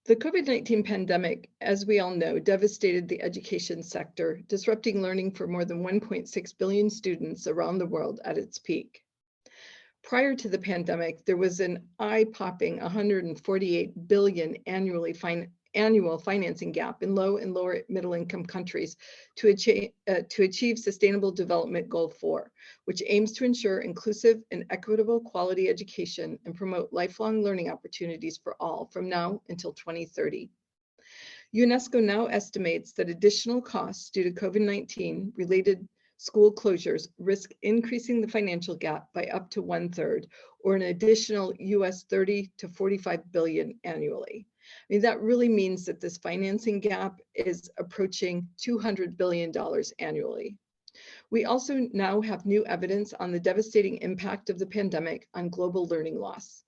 The COVID-19 pandemic, as we all know, devastated the education sector, disrupting learning for more than 1.6 billion students around the world at its peak. Prior to the pandemic, there was an eye-popping 148 billion annual financing gap in low and lower middle income countries to achieve Sustainable Development Goal 4, which aims to ensure inclusive and equitable quality education and promote lifelong learning opportunities for all from now until 2030. UNESCO now estimates that additional costs due to COVID-19 related school closures risk increasing the financial gap by up to 1/3, or an additional US 30 to 45 billion annually. I mean, that really means that this financing gap is approaching $200 billion annually. We also now have new evidence on the devastating impact of the pandemic on global learning loss.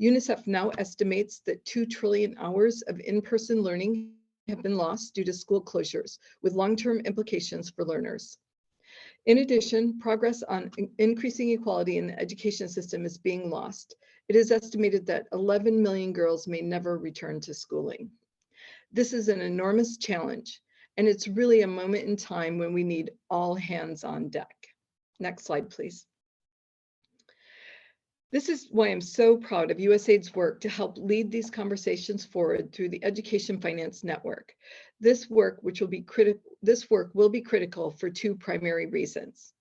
UNICEF now estimates that 2 trillion hours of in-person learning have been lost due to school closures, with long-term implications for learners. In addition, progress on increasing equality in the education system is being lost. It is estimated that 11 million girls may never return to schooling. This is an enormous challenge, and it's really a moment in time when we need all hands on deck. Next slide, please. This is why I'm so proud of USAID's work to help lead these conversations forward through the Education Finance Network. This work will be critical for two primary reasons.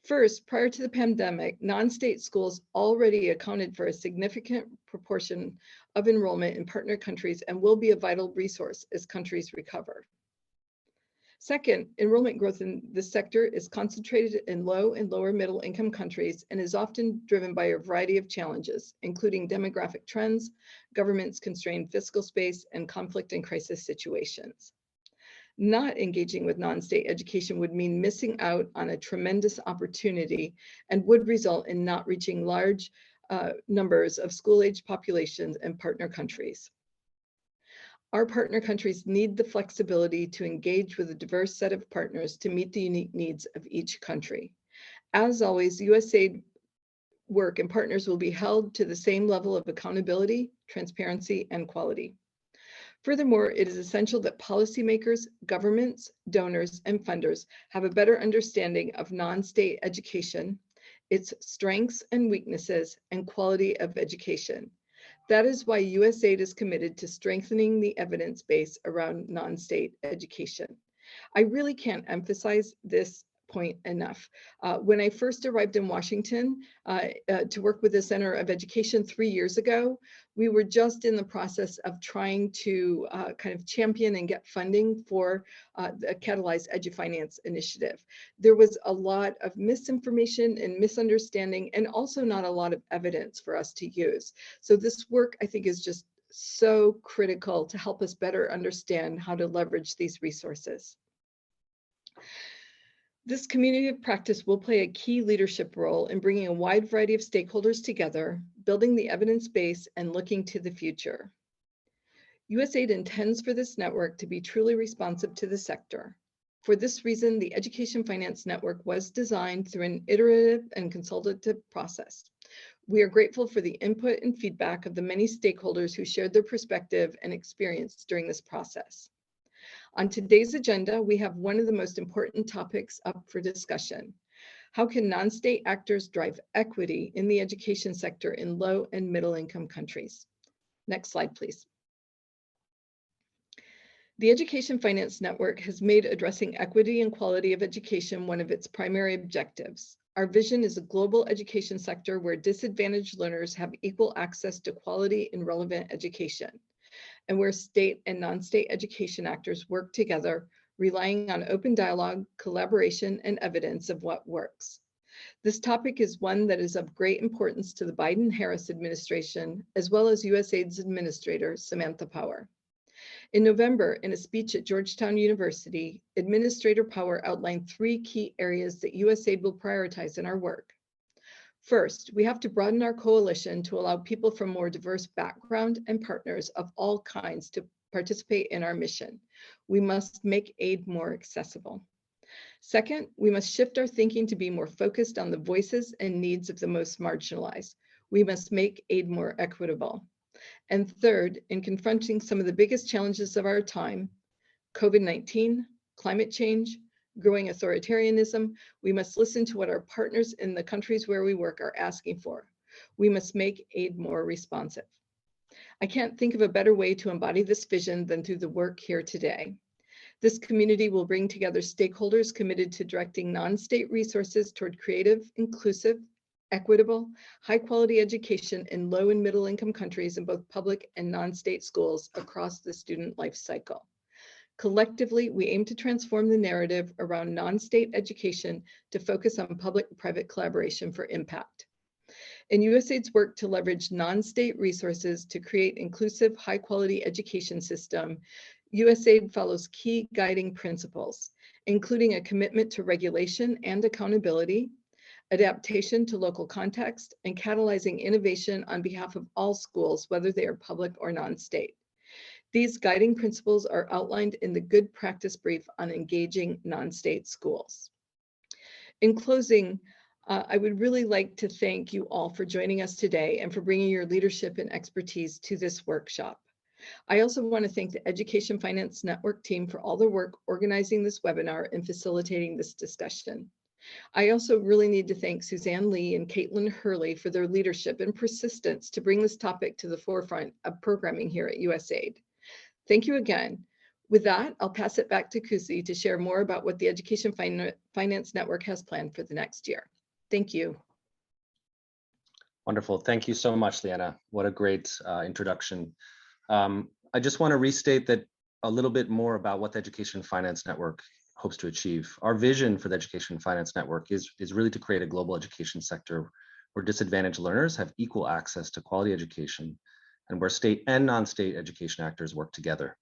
First, prior to the pandemic, non-state schools already accounted for a significant proportion of enrollment in partner countries and will be a vital resource as countries recover. Second, enrollment growth in this sector is concentrated in low and lower middle income countries and is often driven by a variety of challenges, including demographic trends, governments' constrained fiscal space, and conflict and crisis situations. Not engaging with non-state education would mean missing out on a tremendous opportunity and would result in not reaching large numbers of school-age populations in partner countries. Our partner countries need the flexibility to engage with a diverse set of partners to meet the unique needs of each country. As always, USAID work and partners will be held to the same level of accountability, transparency, and quality. Furthermore, it is essential that policymakers, governments, donors, and funders have a better understanding of non-state education, its strengths and weaknesses, and quality of education. That is why USAID is committed to strengthening the evidence base around non-state education. I really can't emphasize this point enough. When I first arrived in Washington to work with the Center of Education 3 years ago, we were just in the process of trying to kind of champion and get funding for the Catalyzed Edu Finance initiative. There was a lot of misinformation and misunderstanding, and also not a lot of evidence for us to use. So this work, I think, is just so critical to help us better understand how to leverage these resources. This community of practice will play a key leadership role in bringing a wide variety of stakeholders together, building the evidence base, and looking to the future. USAID intends for this network to be truly responsive to the sector. For this reason, the Education Finance Network was designed through an iterative and consultative process. We are grateful for the input and feedback of the many stakeholders who shared their perspective and experience during this process. On today's agenda, we have one of the most important topics up for discussion. How can non-state actors drive equity in the education sector in low and middle income countries? Next slide, please. The Education Finance Network has made addressing equity and quality of education one of its primary objectives. Our vision is a global education sector where disadvantaged learners have equal access to quality and relevant education, and where state and non-state education actors work together, relying on open dialogue, collaboration, and evidence of what works. This topic is one that is of great importance to the Biden-Harris administration, as well as USAID's administrator, Samantha Power. In November, in a speech at Georgetown University, Administrator Power outlined 3 key areas that USAID will prioritize in our work. First, we have to broaden our coalition to allow people from more diverse background and partners of all kinds to participate in our mission. We must make aid more accessible. Second, we must shift our thinking to be more focused on the voices and needs of the most marginalized. We must make aid more equitable. And third, in confronting some of the biggest challenges of our time, COVID-19, climate change, growing authoritarianism, we must listen to what our partners in the countries where we work are asking for. We must make aid more responsive. I can't think of a better way to embody this vision than through the work here today. This community will bring together stakeholders committed to directing non-state resources toward creative, inclusive, equitable, high-quality education in low and middle-income countries in both public and non-state schools across the student life cycle. Collectively, we aim to transform the narrative around non-state education to focus on public-private collaboration for impact. In USAID's work to leverage non-state resources to create inclusive, high-quality education system, USAID follows key guiding principles, including a commitment to regulation and accountability, adaptation to local context, and catalyzing innovation on behalf of all schools, whether they are public or non-state. These guiding principles are outlined in the Good Practice Brief on engaging non-state schools. In closing, I would really like to thank you all for joining us today and for bringing your leadership and expertise to this workshop. I also want to thank the Education Finance Network team for all their work organizing this webinar and facilitating this discussion. I also really need to thank Suzanne Lee and Caitlin Hurley for their leadership and persistence to bring this topic to the forefront of programming here at USAID. Thank you again. With that, I'll pass it back to Kusi to share more about what the Education Finance Network has planned for the next year. Thank you. Wonderful. Thank you so much, Leanna. What a great introduction. I just want to restate that a little bit more about what the Education Finance Network hopes to achieve. Our vision for the Education Finance Network is really to create a global education sector where disadvantaged learners have equal access to quality education and where state and non-state education actors work together,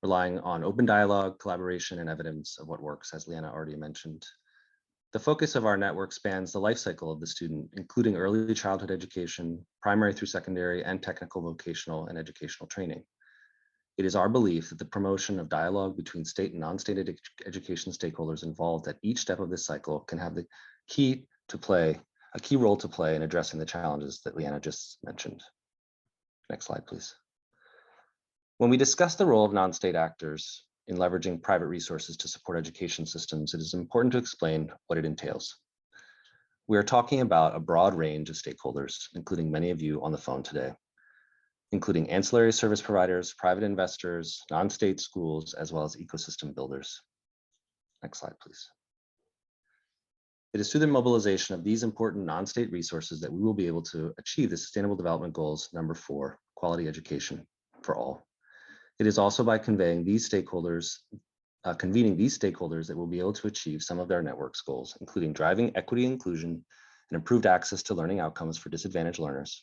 relying on open dialogue, collaboration, and evidence of what works, as Leanna already mentioned. The focus of our network spans the life cycle of the student, including early childhood education, primary through secondary, and technical, vocational, and educational training. It is our belief that the promotion of dialogue between state and non-state education stakeholders involved at each step of this cycle can have a key role to play in addressing the challenges that Leanna just mentioned. Next slide, please. When we discuss the role of non-state actors in leveraging private resources to support education systems, it is important to explain what it entails. We are talking about a broad range of stakeholders, including many of you on the phone today, including ancillary service providers, private investors, non-state schools, as well as ecosystem builders. Next slide, please. It is through the mobilization of these important non-state resources that we will be able to achieve the Sustainable Development Goals number 4, quality education for all. It is also by convening these stakeholders that we'll be able to achieve some of their network's goals, including driving equity and inclusion and improved access to learning outcomes for disadvantaged learners,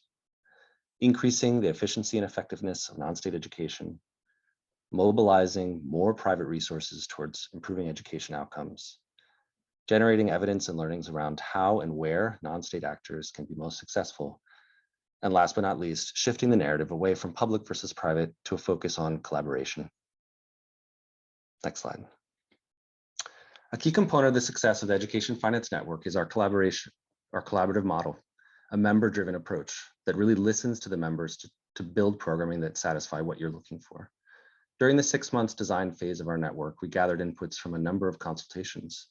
increasing the efficiency and effectiveness of non-state education, mobilizing more private resources towards improving education outcomes, generating evidence and learnings around how and where non-state actors can be most successful, and last but not least, shifting the narrative away from public versus private to a focus on collaboration. Next slide. A key component of the success of the Education Finance Network is our collaborative model, a member-driven approach that really listens to the members to build programming that satisfy what you're looking for. During the 6 months design phase of our network, we gathered inputs from a number of consultations,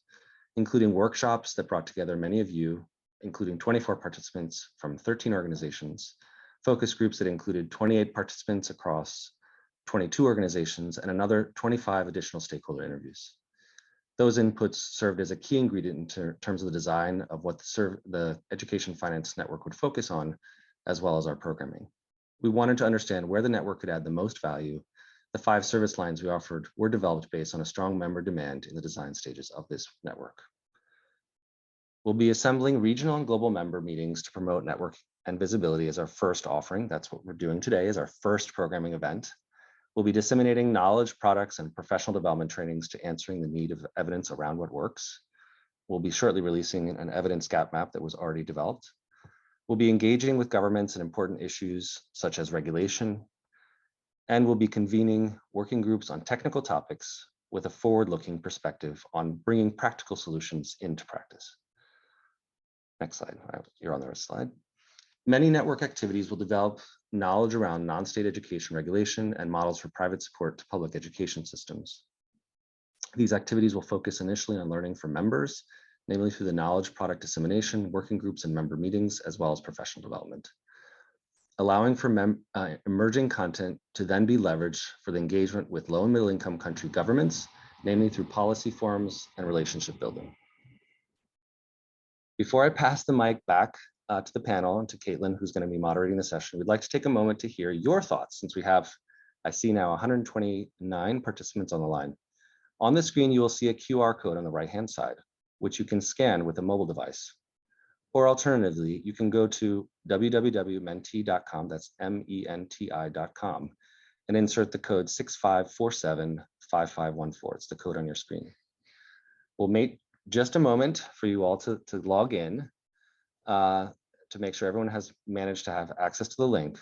including workshops that brought together many of you, including 24 participants from 13 organizations, focus groups that included 28 participants across 22 organizations, and another 25 additional stakeholder interviews. Those inputs served as a key ingredient in terms of the design of what the Education Finance Network would focus on, as well as our programming. We wanted to understand where the network could add the most value. The 5 service lines we offered were developed based on a strong member demand in the design stages of this network. We'll be assembling regional and global member meetings to promote network and visibility as our first offering. That's what we're doing today, is our first programming event. We'll be disseminating knowledge, products, and professional development trainings to answering the need of evidence around what works. We'll be shortly releasing an evidence gap map that was already developed. We'll be engaging with governments in important issues such as regulation, and we'll be convening working groups on technical topics with a forward-looking perspective on bringing practical solutions into practice. Next slide. You're on the next slide. Many network activities will develop knowledge around non-state education regulation and models for private support to public education systems. These activities will focus initially on learning from members, namely through the knowledge product dissemination, working groups, and member meetings, as well as professional development. Allowing for emerging content to then be leveraged for the engagement with low and middle income country governments, namely through policy forums and relationship building. Before I pass the mic back to the panel and to Caitlin, who's going to be moderating the session, we'd like to take a moment to hear your thoughts, since we have, I see now 129 participants on the line. On the screen, you will see a QR code on the right-hand side, which you can scan with a mobile device. Or alternatively, you can go to www.menti.com, that's MENTI.com, and insert the code 65475514. It's the code on your screen. We'll make just a moment for you all to log in to make sure everyone has managed to have access to the link.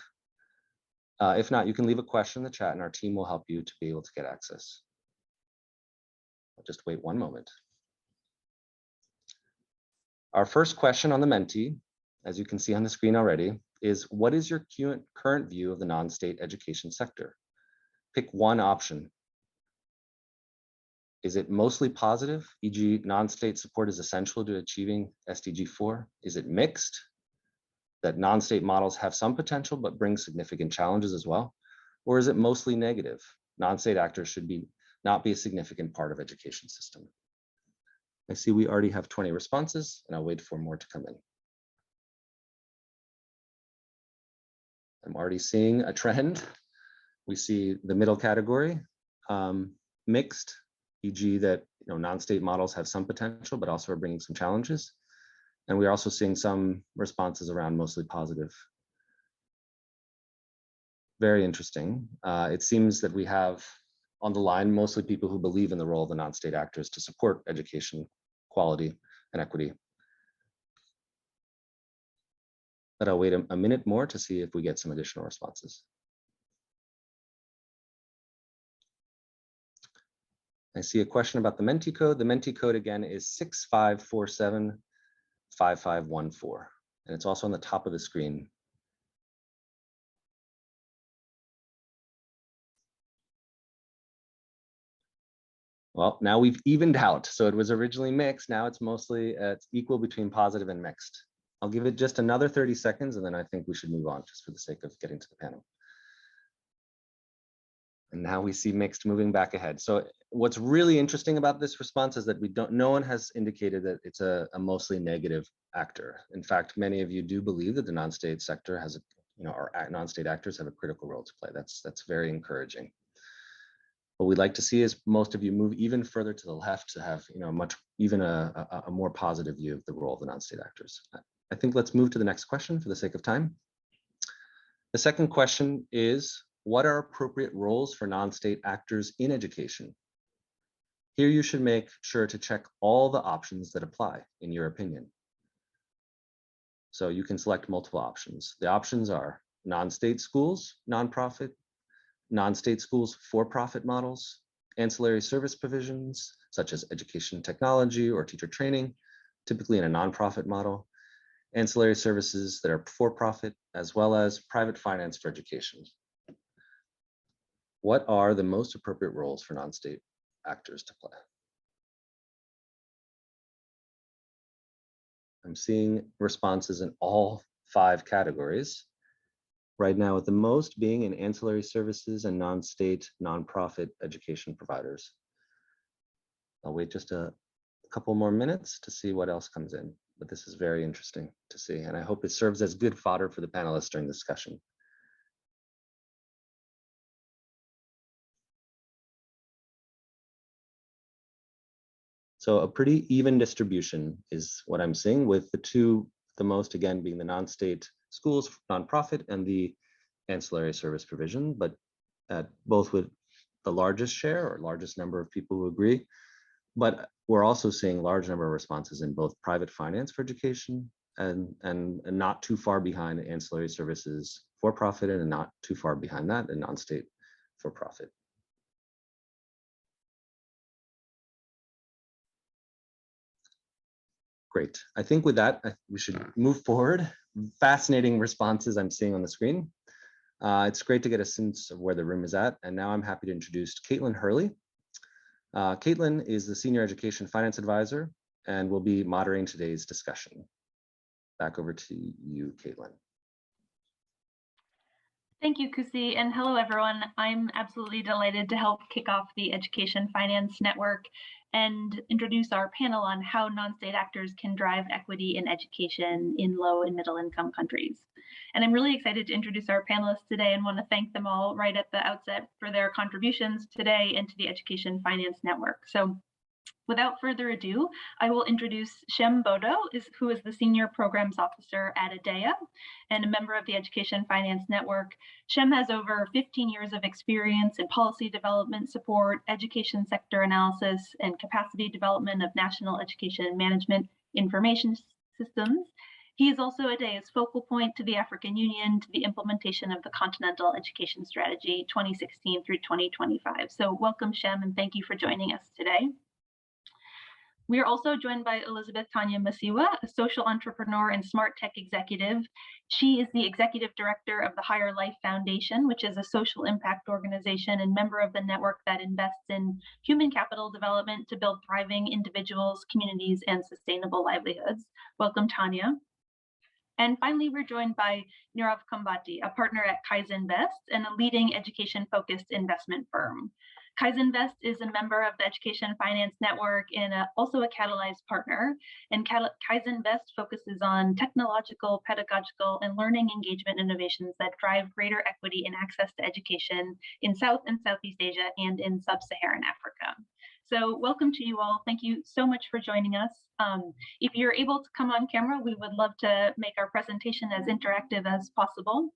If not, you can leave a question in the chat and our team will help you to be able to get access. I'll just wait one moment. Our first question on the Menti, as you can see on the screen already, is what is your current view of the non-state education sector? Pick one option. Is it mostly positive, e.g. non-state support is essential to achieving SDG 4? Is it mixed, that non-state models have some potential but bring significant challenges as well? Or is it mostly negative? Non-state actors should not be a significant part of education system. I see we already have 20 responses, and I'll wait for more to come in. I'm already seeing a trend. We see the middle category, mixed, e.g. that non-state models have some potential, but also are bringing some challenges. And we're also seeing some responses around mostly positive. Very interesting. It seems that we have on the line mostly people who believe in the role of the non-state actors to support education quality and equity. But I'll wait a minute more to see if we get some additional responses. I see a question about the Menti code. The Menti code again is 65475514, and it's also on the top of the screen. Well, now we've evened out. So it was originally mixed. Now it's mostly it's equal between positive and mixed. I'll give it just another 30 seconds, and then I think we should move on just for the sake of getting to the panel. And now we see mixed moving back ahead. So what's really interesting about this response is that no one has indicated that it's a mostly negative actor. In fact, many of you do believe that the non-state sector has our non-state actors have a critical role to play. That's very encouraging. What we'd like to see is most of you move even further to the left to have a more positive view of the role of the non-state actors. I think let's move to the next question for the sake of time. The second question is, what are appropriate roles for non-state actors in education? Here you should make sure to check all the options that apply in your opinion. So you can select multiple options. The options are non-state schools, nonprofit, non-state schools for-profit models, ancillary service provisions such as education technology or teacher training, typically in a nonprofit model, ancillary services that are for-profit, as well as private finance for education. What are the most appropriate roles for non-state actors to play? I'm seeing responses in all 5 categories. Right now, with the most being in ancillary services and non-state, nonprofit education providers. I'll wait just a couple more minutes to see what else comes in, but this is very interesting to see, and I hope it serves as good fodder for the panelists during the discussion. So a pretty even distribution is what I'm seeing, with the most again being the non-state schools, nonprofit, and the ancillary service provision, but both with the largest share or largest number of people who agree. But we're also seeing large number of responses in both private finance for education and not too far behind ancillary services for profit, and not too far behind that in non-state for profit. Great. I think with that, we should move forward fascinating responses I'm seeing on the screen. It's great to get a sense of where the room is at. And now I'm happy to introduce Caitlin Hurley. Caitlin is the Senior Education Finance Advisor and will be moderating today's discussion. Back over to you, Caitlin. Thank you, Kusi, and hello, everyone. I'm absolutely delighted to help kick off the Education Finance Network and introduce our panel on how non-state actors can drive equity in education in low and middle income countries. And I'm really excited to introduce our panelists today and want to thank them all right at the outset for their contributions today and to the Education Finance Network. So without further ado, I will introduce Shem Bodo, who is the Senior Programs Officer at IDEA and a member of the Education Finance Network. Shem has over 15 years of experience in policy development support, education sector analysis, and capacity development of national education management information systems. He is also IDEA's focal point to the African Union to the implementation of the Continental Education Strategy 2016 through 2025. So welcome, Shem, and thank you for joining us today. We are also joined by Elizabeth Tanya Masiwa, a social entrepreneur and smart tech executive. She is the executive director of the Higher Life Foundation, which is a social impact organization and member of the network that invests in human capital development to build thriving individuals, communities, and sustainable livelihoods. Welcome, Tanya. And finally, we're joined by Nirav Kambati, a partner at Kaizenvest and a leading education-focused investment firm. Kaizenvest is a member of the Education Finance Network and also a Catalyze partner. And Kaizenvest focuses on technological, pedagogical, and learning engagement innovations that drive greater equity and access to education in South and Southeast Asia and in Sub-Saharan Africa. So welcome to you all. Thank you so much for joining us. If you're able to come on camera, we would love to make our presentation as interactive as possible.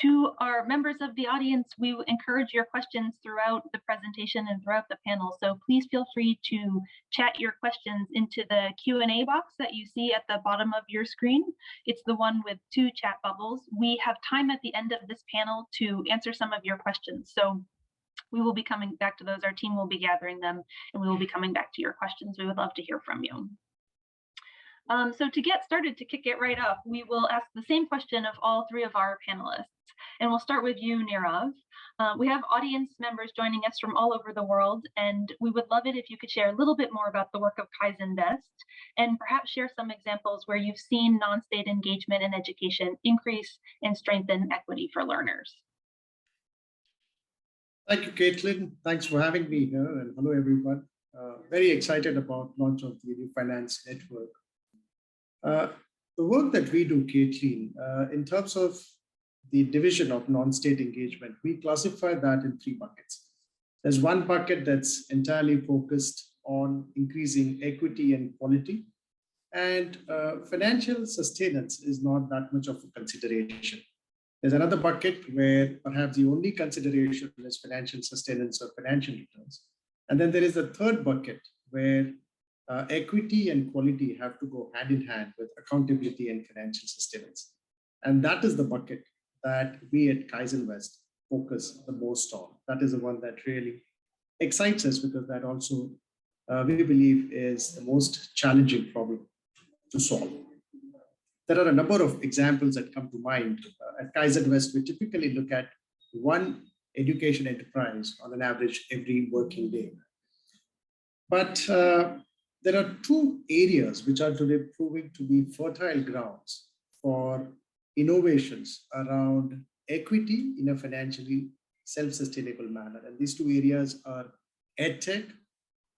To our members of the audience, we encourage your questions throughout the presentation and throughout the panel. So please feel free to chat your questions into the Q&A box that you see at the bottom of your screen. It's the one with 2 chat bubbles. We have time at the end of this panel to answer some of your questions. So we will be coming back to those. Our team will be gathering them, and we will be coming back to your questions. We would love to hear from you. So to get started, to kick it right off, we will ask the same question of all 3 of our panelists. And we'll start with you, Nirav. We have audience members joining us from all over the world, and we would love it if you could share a little bit more about the work of Kaizenvest and perhaps share some examples where you've seen non-state engagement in education increase and strengthen equity for learners. Thank you, Caitlin. Thanks for having me here, and hello, everyone. Very excited about launch of the Edu Finance Network. The work that we do, Caitlin, in terms of the division of non-state engagement, we classify that in 3 buckets. There's one bucket that's entirely focused on increasing equity and quality, and financial sustenance is not that much of a consideration. There's another bucket where perhaps the only consideration is financial sustenance or financial returns. And then there is a third bucket where equity and quality have to go hand in hand with accountability and financial sustenance. And that is the bucket that we at Kaizenvest focus the most on. That is the one that really excites us, because that also we believe is the most challenging problem to solve. There are a number of examples that come to mind. At Kaizenvest, we typically look at one education enterprise on an average every working day. But there are 2 areas which are today proving to be fertile grounds for innovations around equity in a financially self-sustainable manner. And these 2 areas are Edtech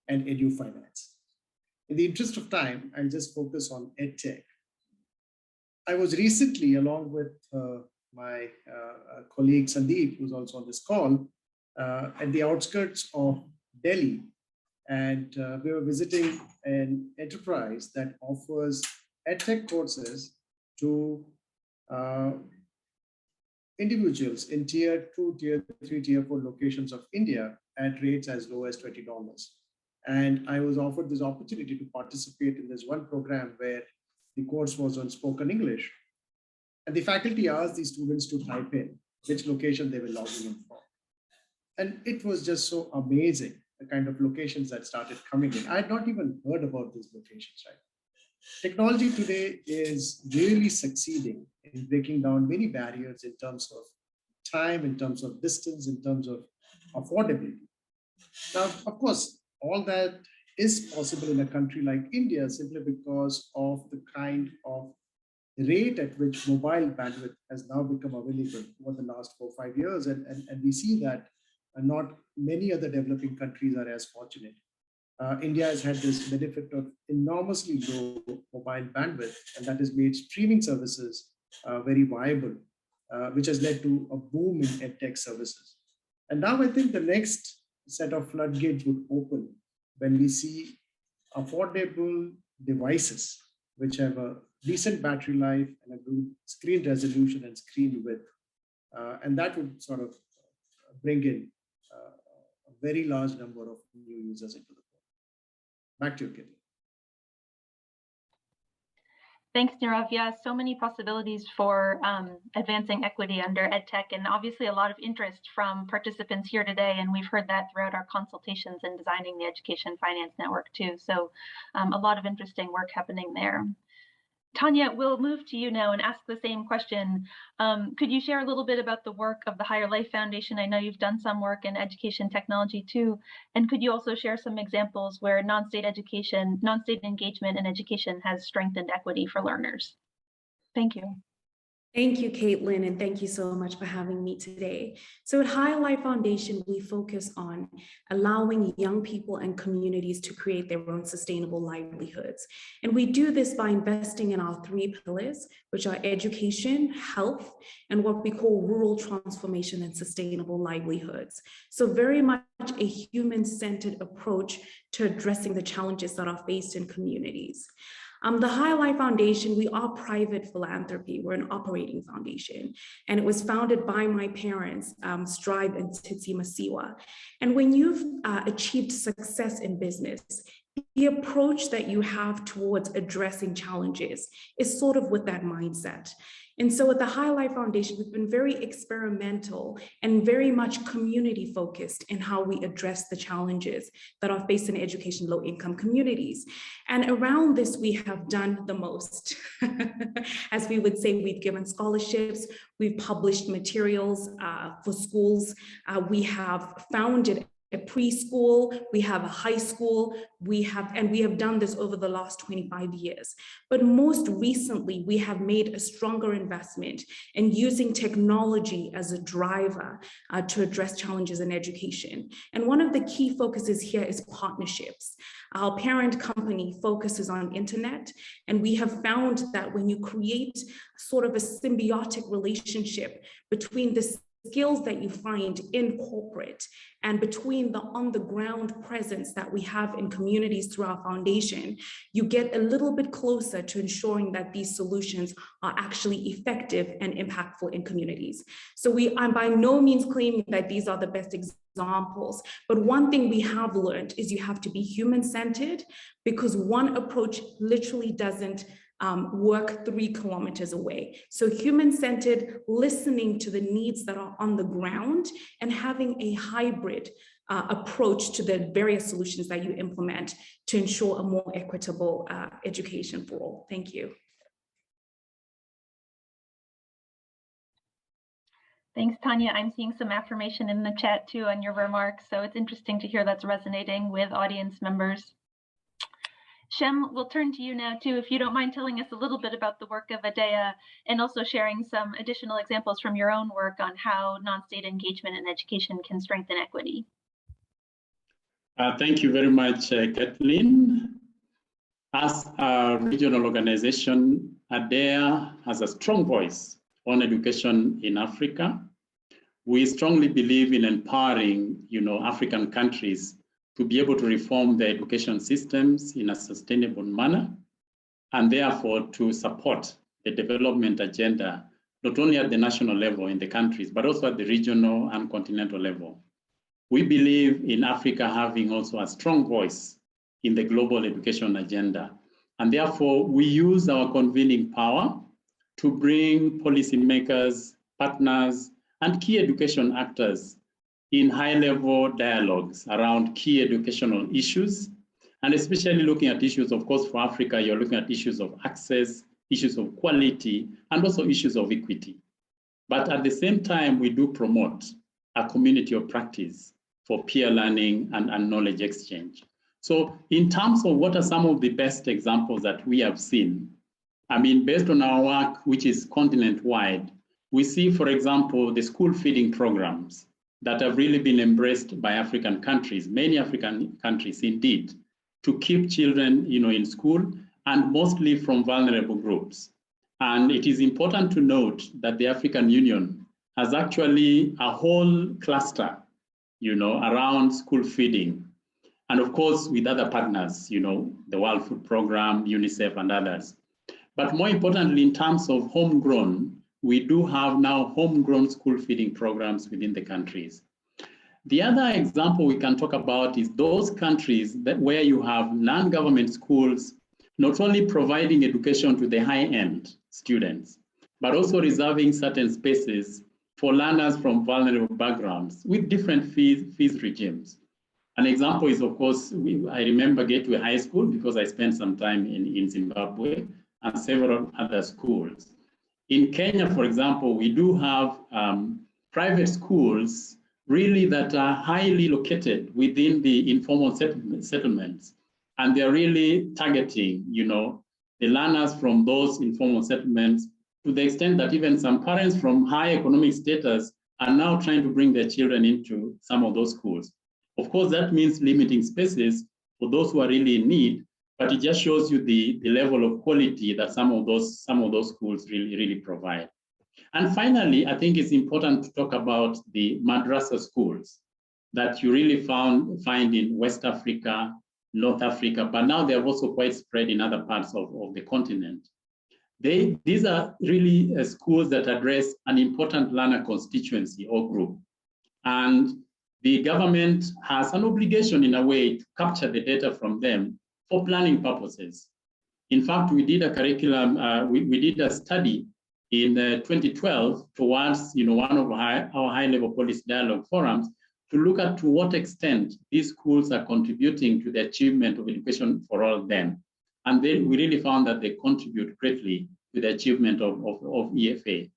and Edu Finance. In the interest of time, I'll just focus on Edtech. I was recently, along with my colleague Sandeep, who's also on this call, at the outskirts of Delhi. And we were visiting an enterprise that offers Edtech courses to individuals in tier 2, tier 3, tier 4 locations of India at rates as low as $20. And I was offered this opportunity to participate in this one program where the course was on spoken English. And the faculty asked the students to type in which location they were logging in from. And it was just so amazing, the kind of locations that started coming in. I had not even heard about these locations, right? Technology today is really succeeding in breaking down many barriers in terms of time, in terms of distance, in terms of affordability. Now, of course, all that is possible in a country like India simply because of the kind of rate at which mobile bandwidth has now become available over the last 4 or 5 years. And we see that not many other developing countries are as fortunate. India has had this benefit of enormously low mobile bandwidth, and that has made streaming services very viable, which has led to a boom in edtech services. And now I think the next set of floodgates would open when we see affordable devices which have a decent battery life and a good screen resolution and screen width. And that would sort of bring in a very large number of new users into the phone. Back to you, Kitty. Thanks, Nirav. Yeah, so many possibilities for advancing equity under EdTech, and obviously a lot of interest from participants here today, and we've heard that throughout our consultations in designing the Education Finance Network too. So a lot of interesting work happening there. Tanya, we'll move to you now and ask the same question. Could you share a little bit about the work of the Higher Life Foundation? I know you've done some work in education technology too. And could you also share some examples where non-state engagement in education has strengthened equity for learners? Thank you. Thank you, Caitlin, and thank you so much for having me today. So at Higher Life Foundation, we focus on allowing young people and communities to create their own sustainable livelihoods. And we do this by investing in our 3 pillars, which are education, health, and what we call rural transformation and sustainable livelihoods. So very much a human-centered approach to addressing the challenges that are faced in communities. The Higher Life Foundation, we are private philanthropy. We're an operating foundation, and it was founded by my parents, Strive and Titsi Masiwa. And when you've achieved success in business, the approach that you have towards addressing challenges is sort of with that mindset. And so at the Higher Life Foundation, we've been very experimental and very much community focused in how we address the challenges that are faced in education low-income communities. And around this, we have done the most. As we would say, we've given scholarships, we've published materials for schools, we have founded a preschool, we have a high school, we have done this over the last 25 years. But most recently, we have made a stronger investment in using technology as a driver to address challenges in education. And one of the key focuses here is partnerships. Our parent company focuses on internet, and we have found that when you create sort of a symbiotic relationship between the skills that you find in corporate and between the on-the-ground presence that we have in communities through our foundation, you get a little bit closer to ensuring that these solutions are actually effective and impactful in communities. So I'm by no means claiming that these are the best examples, but one thing we have learned is you have to be human-centered, because one approach literally doesn't work 3 kilometers away. So human-centered, listening to the needs that are on the ground, and having a hybrid approach to the various solutions that you implement to ensure a more equitable education for all. Thank you. Thanks, Tanya. I'm seeing some affirmation in the chat too on your remarks, so it's interesting to hear that's resonating with audience members. Shem, we'll turn to you now too, if you don't mind telling us a little bit about the work of ADEA and also sharing some additional examples from your own work on how non-state engagement in education can strengthen equity. Thank you very much, Kathleen. As a regional organization, ADEA has a strong voice on education in Africa. We strongly believe in empowering, African countries to be able to reform their education systems in a sustainable manner, and therefore to support the development agenda, not only at the national level in the countries, but also at the regional and continental level. We believe in Africa having also a strong voice in the global education agenda, and therefore we use our convening power to bring policymakers, partners, and key education actors in high-level dialogues around key educational issues, And especially looking at issues, of course, for Africa, you're looking at issues of access, issues of quality, and also issues of equity. But at the same time, we do promote a community of practice for peer learning and knowledge exchange. So in terms of what are some of the best examples that we have seen, I mean, based on our work, which is continent-wide, we see, for example, the school feeding programs that have really been embraced by African countries, many African countries indeed, to keep children, in school, and mostly from vulnerable groups. And it is important to note that the African Union has actually a whole cluster, around school feeding. And of course, with other partners, the World Food Program, UNICEF, and others. But more importantly, in terms of homegrown, we do have now homegrown school feeding programs within the countries. The other example we can talk about is those countries where you have non-government schools, not only providing education to the high-end students, but also reserving certain spaces for learners from vulnerable backgrounds with different fees regimes. An example is, of course, I remember Gateway High School because I spent some time in Zimbabwe and several other schools. In Kenya, for example, we do have private schools really that are highly located within the informal settlements. And they're really targeting, the learners from those informal settlements to the extent that even some parents from high economic status are now trying to bring their children into some of those schools. Of course, that means limiting spaces for those who are really in need, but it just shows you the level of quality that some of those schools really provide. And finally, I think it's important to talk about the Madrasa schools that you really find in West Africa, North Africa, but now they are also quite spread in other parts of the continent. These are really schools that address an important learner constituency or group. And the government has an obligation in a way to capture the data from them for planning purposes. In fact, we did a curriculum, we did a study in 2012 towards one of our high-level policy dialogue forums to look at to what extent these schools are contributing to the achievement of education for all then. And then we really found that they contribute greatly to the achievement of EFA.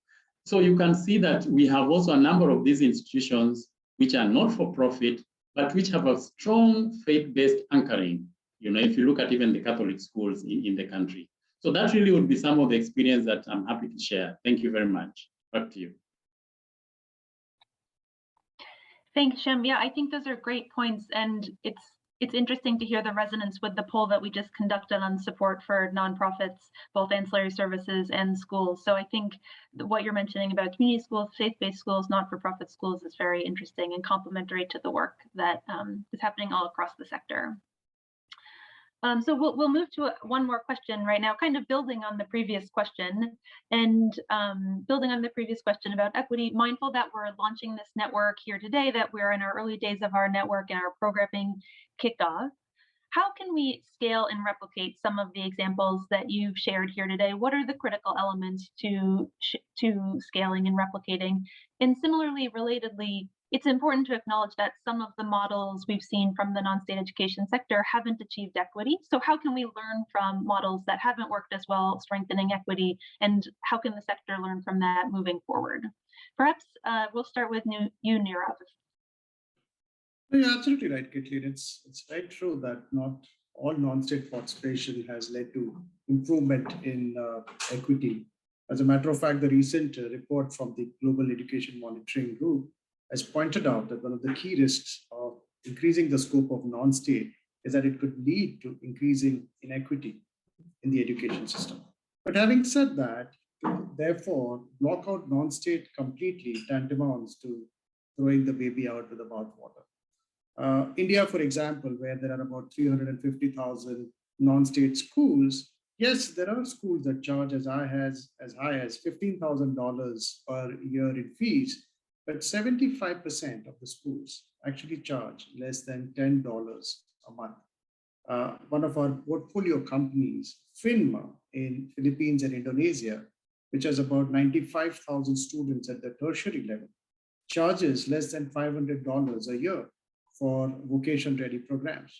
So you can see that we have also a number of these institutions which are not for profit, but which have a strong faith-based anchoring. If you look at even the Catholic schools in the country. So that really would be some of the experience that I'm happy to share. Thank you very much. Back to you. Thanks, Shem. Yeah, I think those are great points, and it's interesting to hear the resonance with the poll that we just conducted on support for nonprofits, both ancillary services and schools. So I think what you're mentioning about community schools, faith-based schools, not-for-profit schools is very interesting and complementary to the work that is happening all across the sector. So we'll move to one more question right now, kind of building on the previous question about equity, mindful that we're launching this network here today, that we're in our early days of our network and our programming kickoff. How can we scale and replicate some of the examples that you've shared here today? What are the critical elements to scaling and replicating? And similarly, relatedly, it's important to acknowledge that some of the models we've seen from the non-state education sector haven't achieved equity. So how can we learn from models that haven't worked as well, strengthening equity, and how can the sector learn from that moving forward? Perhaps we'll start with you, Nirav. You're absolutely right, Caitlin. It's right true that not all non-state participation has led to improvement in equity. As a matter of fact, the recent report from the Global Education Monitoring Group has pointed out that one of the key risks of increasing the scope of non-state is that it could lead to increasing inequity in the education system. But having said that, therefore, block out non-state completely tantamounts to throwing the baby out with the bathwater. India, for example, where there are about 350,000 non-state schools, yes, there are schools that charge as high as $15,000 per year in fees, but 75% of the schools actually charge less than $10 a month. One of our portfolio companies, Finma, in Philippines and Indonesia, which has about 95,000 students at the tertiary level, charges less than $500 a year for vocation-ready programs.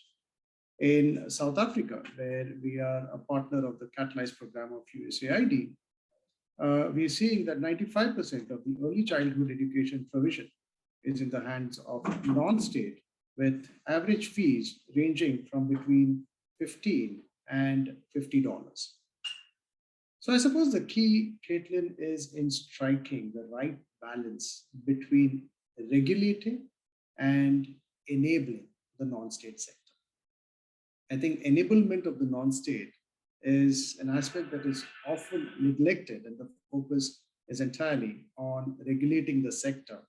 In South Africa, where we are a partner of the Catalyze program of USAID, we're seeing that 95% of the early childhood education provision is in the hands of non-state, with average fees ranging from between $15 and $50. So I suppose the key, Caitlin, is in striking the right balance between regulating and enabling the non-state sector. I think enablement of the non-state is an aspect that is often neglected, and the focus is entirely on regulating the sector,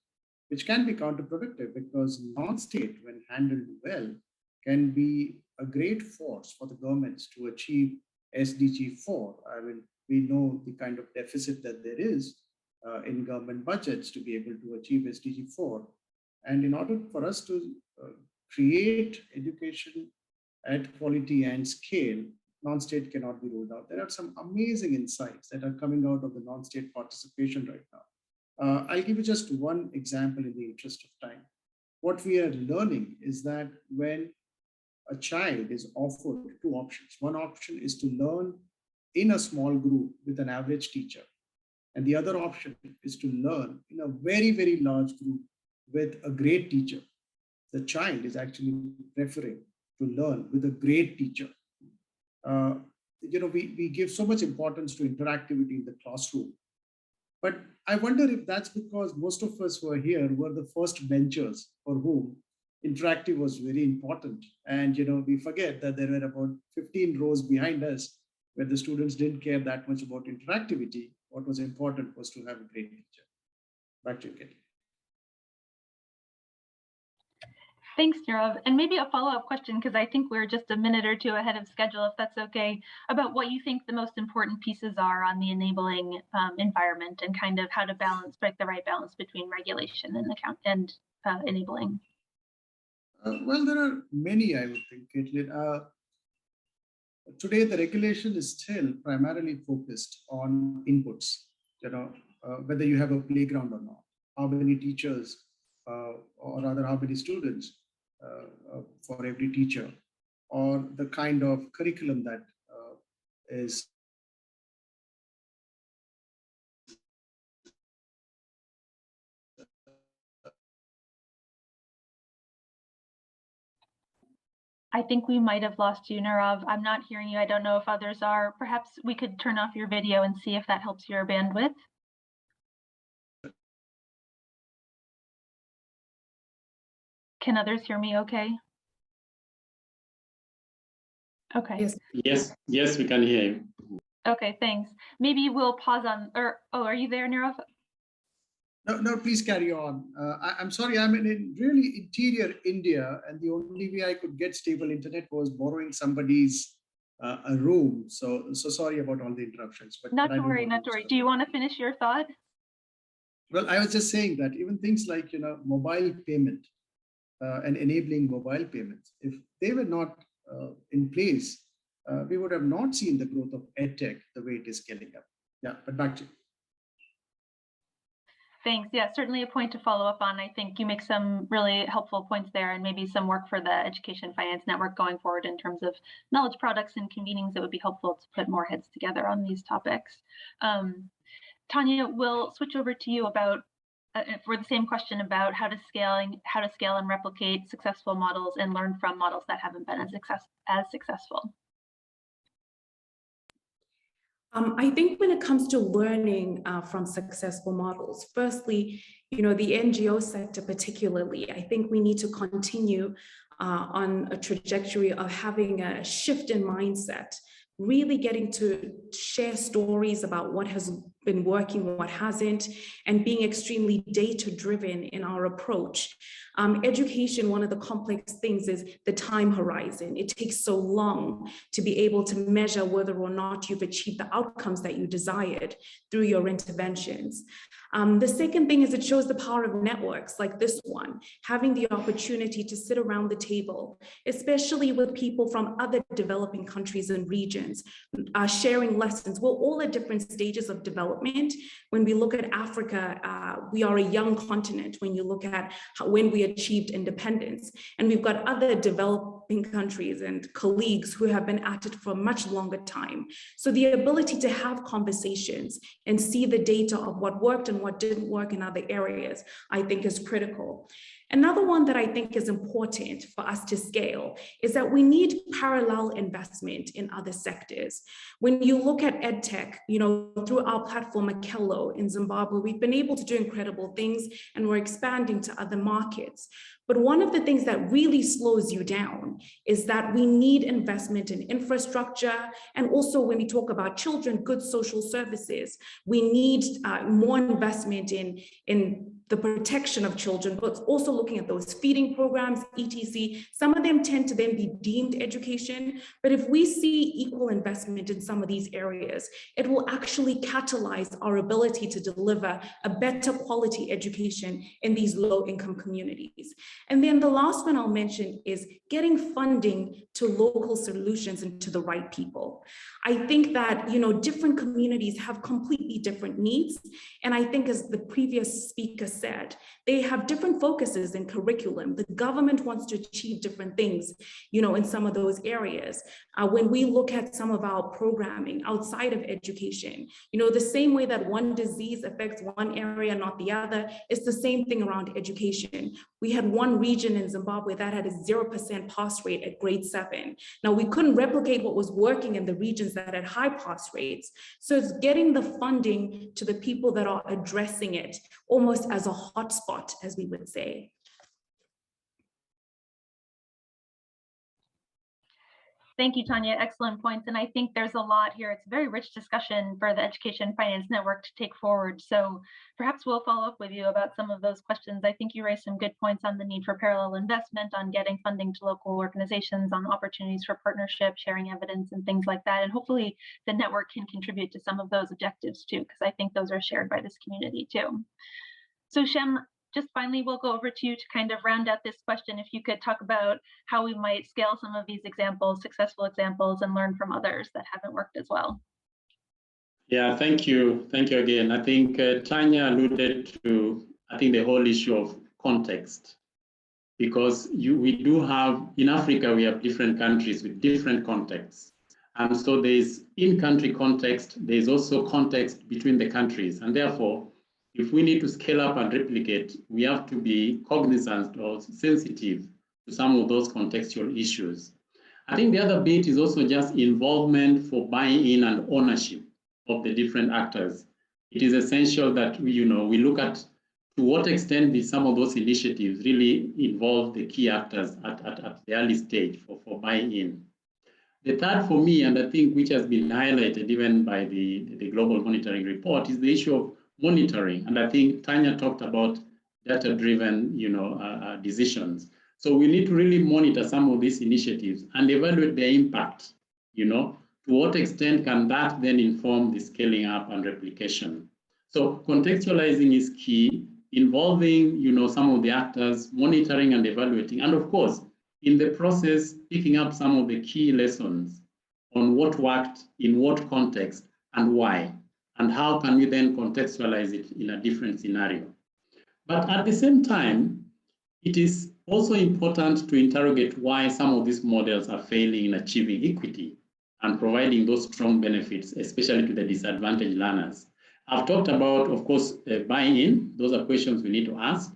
which can be counterproductive because non-state, when handled well, can be a great force for the governments to achieve SDG 4. I mean, we know the kind of deficit that there is in government budgets to be able to achieve SDG 4. And in order for us to create education at quality and scale, non-state cannot be ruled out. There are some amazing insights that are coming out of the non-state participation right now. I'll give you just one example in the interest of time. What we are learning is that when a child is offered two options, one option is to learn in a small group with an average teacher, and the other option is to learn in a very, very large group with a great teacher. The child is actually preferring to learn with a great teacher. We give so much importance to interactivity in the classroom. But I wonder if that's because most of us who are here were the first benchers for whom interactive was very important. And we forget that there were about 15 rows behind us where the students didn't care that much about interactivity. What was important was to have a great teacher. Back to you, Katie. Thanks, Nirav. And maybe a follow-up question, because I think we're just a minute or two ahead of schedule, if that's okay, about what you think the most important pieces are on the enabling environment and kind of how to strike the right balance between regulation and enabling. Well, there are many, I would think, Caitlin. Today, the regulation is still primarily focused on inputs, whether you have a playground or not, how many teachers, or rather how many students for every teacher, or the kind of curriculum that is I think we might have lost you, Nirav. I'm not hearing you. I don't know if others are. Perhaps we could turn off your video and see if that helps your bandwidth. Can others hear me okay? Okay. Yes, we can hear you. Okay, thanks. Maybe we'll pause on, are you there, Nirav? No, please carry on. I'm sorry, I'm in really interior India, and the only way I could get stable internet was borrowing somebody's a room. So sorry about all the interruptions. But not to worry. Do you want to finish your thought? Well, I was just saying that even things like mobile payment and enabling mobile payments, if they were not in place, we would have not seen the growth of EdTech the way it is scaling up. Yeah, but back to you. Thanks. Yeah, certainly a point to follow up on. I think you make some really helpful points there, and maybe some work for the Education Finance Network going forward in terms of knowledge products and convenings that would be helpful to put more heads together on these topics. Tanya, we'll switch over to you about for the same question about how to scale and replicate successful models and learn from models that haven't been as successful. I think when it comes to learning from successful models, firstly, the NGO sector particularly, I think we need to continue on a trajectory of having a shift in mindset, really getting to share stories about what has been working, what hasn't, and being extremely data-driven in our approach. Education, one of the complex things is the time horizon. It takes so long to be able to measure whether or not you've achieved the outcomes that you desired through your interventions. The second thing is it shows the power of networks like this one, having the opportunity to sit around the table, especially with people from other developing countries and regions, sharing lessons. We're all at different stages of development. When we look at Africa, we are a young continent when you look at when we achieved independence, and we've got other developed developing countries and colleagues who have been at it for a much longer time. So the ability to have conversations and see the data of what worked and what didn't work in other areas, I think is critical. Another one that I think is important for us to scale is that we need parallel investment in other sectors. When you look at EdTech, through our platform Akello in Zimbabwe, we've been able to do incredible things and we're expanding to other markets. But one of the things that really slows you down is that we need investment in infrastructure. And also when we talk about children, good social services, we need more investment in the protection of children, but also looking at those feeding programs, etc. Some of them tend to then be deemed education, but if we see equal investment in some of these areas, it will actually catalyze our ability to deliver a better quality education in these low-income communities. And then the last one I'll mention is getting funding to local solutions and to the right people. I think that, different communities have completely different needs. And I think, as the previous speaker said, they have different focuses in curriculum. The government wants to achieve different things, in some of those areas. When we look at some of our programming outside of education, the same way that one disease affects one area, not the other, it's the same thing around education. We had one region in Zimbabwe that had a 0% pass rate at grade 7. Now, we couldn't replicate what was working in the regions that had high pass rates. So it's getting the funding to the people that are addressing it almost as a hotspot, as we would say. Thank you, Tanya. Excellent points. And I think there's a lot here. It's a very rich discussion for the Education Finance Network to take forward. So perhaps we'll follow up with you about some of those questions. I think you raised some good points on the need for parallel investment, on getting funding to local organizations, on opportunities for partnership, sharing evidence, and things like that. And hopefully the network can contribute to some of those objectives too, because I think those are shared by this community too. So Shem, just finally, we'll go over to you to kind of round out this question. If you could talk about how we might scale some of these examples, successful examples, and learn from others that haven't worked as well. Yeah, thank you. Thank you again. I think Tanya alluded to, the whole issue of context, because we do have, in Africa, we have different countries with different contexts. And so there's in-country context, there's also context between the countries. And therefore, if we need to scale up and replicate, we have to be cognizant or sensitive to some of those contextual issues. I think the other bit is also just involvement for buy-in and ownership of the different actors. It is essential that we look at to what extent did some of those initiatives really involve the key actors at the early stage for buy-in. The third for me, and I think which has been highlighted even by the Global Monitoring Report, is the issue of monitoring. And I think Tanya talked about data-driven, decisions. So we need to really monitor some of these initiatives and evaluate their impact. To what extent can that then inform the scaling up and replication? So contextualizing is key, involving, some of the actors, monitoring and evaluating, and of course, in the process, picking up some of the key lessons on what worked, in what context, and why. And how can we then contextualize it in a different scenario? But at the same time, it is also important to interrogate why some of these models are failing in achieving equity and providing those strong benefits, especially to the disadvantaged learners. I've talked about, of course, buy-in. Those are questions we need to ask.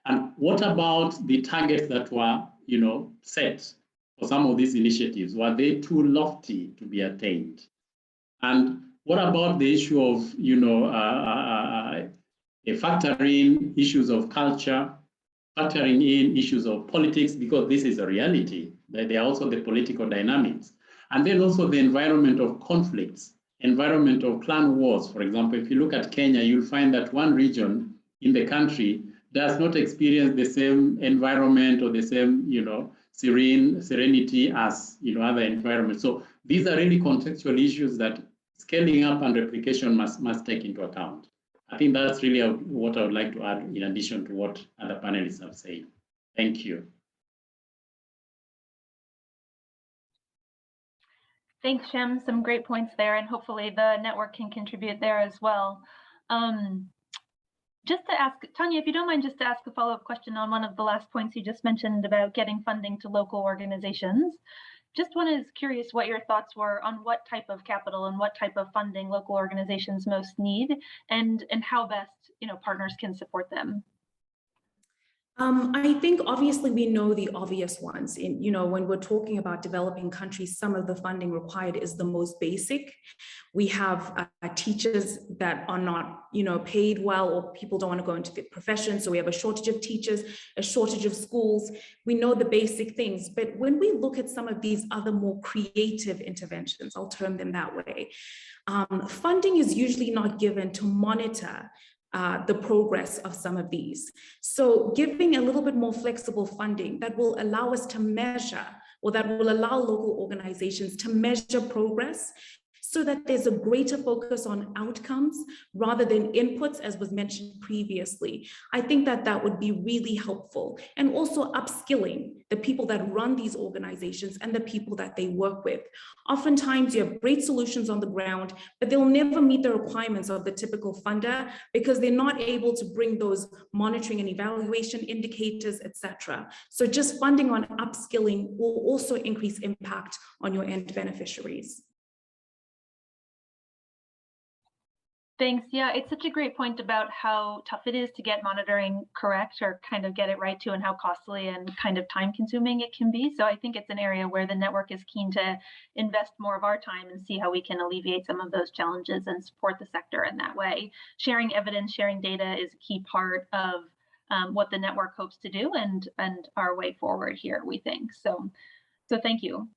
And what about the targets that were, set for some of these initiatives? Were they too lofty to be attained? And what about the issue of, factoring issues of culture, factoring in issues of politics, because this is a reality. There are also the political dynamics. And then also the environment of conflicts, environment of clan wars. For example, if you look at Kenya, you'll find that one region in the country does not experience the same environment or the same, serenity as, other environments. So these are really contextual issues that scaling up and replication must take into account. I think that's really what I would like to add in addition to what other panelists have said. Thank you. Thanks, Shem. Some great points there, and hopefully the network can contribute there as well. Just to ask, Tanya, if you don't mind, just to ask a follow-up question on one of the last points you just mentioned about getting funding to local organizations. Just was curious what your thoughts were on what type of capital and what type of funding local organizations most need, and how best partners can support them. I think obviously we know the obvious ones. When we're talking about developing countries, some of the funding required is the most basic. We have teachers that are not, paid well, or people don't want to go into the profession. So we have a shortage of teachers, a shortage of schools. We know the basic things. But when we look at some of these other more creative interventions, I'll term them that way, funding is usually not given to monitor the progress of some of these. So giving a little bit more flexible funding that will allow us to measure, or that will allow local organizations to measure progress, so that there's a greater focus on outcomes rather than inputs, as was mentioned previously. I think that would be really helpful. And also upskilling the people that run these organizations and the people that they work with. Oftentimes you have great solutions on the ground, but they'll never meet the requirements of the typical funder because they're not able to bring those monitoring and evaluation indicators, etc. So just funding on upskilling will also increase impact on your end beneficiaries. Thanks. Yeah, it's such a great point about how tough it is to get monitoring correct, or kind of get it right too, and how costly and kind of time consuming it can be. So I think it's an area where the network is keen to invest more of our time and see how we can alleviate some of those challenges and support the sector in that way. Sharing evidence, sharing data is a key part of what the network hopes to do, and our way forward here, we think. So thank you.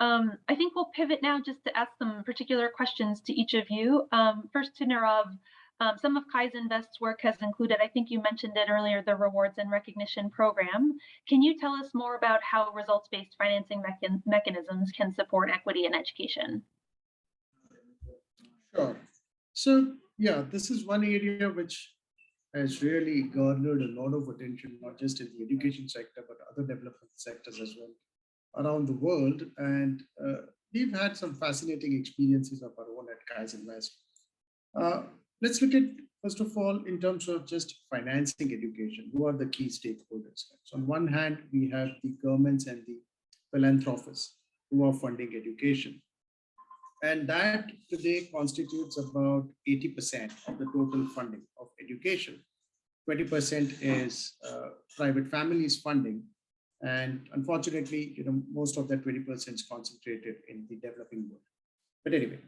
I think we'll pivot now just to ask some particular questions to each of you. First to Nirav, some of Kaizenvest's work has included, I think you mentioned it earlier, the Rewards and Recognition Program. Can you tell us more about how results-based financing mechanisms can support equity in education? Sure. So yeah, this is one area which has really garnered a lot of attention, not just in the education sector, but other development sectors as well around the world. And we've had some fascinating experiences of our own at Kaizenvest. Let's look at, first of all, in terms of just financing education, who are the key stakeholders? So on one hand, we have the governments and the philanthropists who are funding education. And that today constitutes about 80% of the total funding of education. 20% is private families funding. And unfortunately, most of that 20% is concentrated in the developing world. But anyway,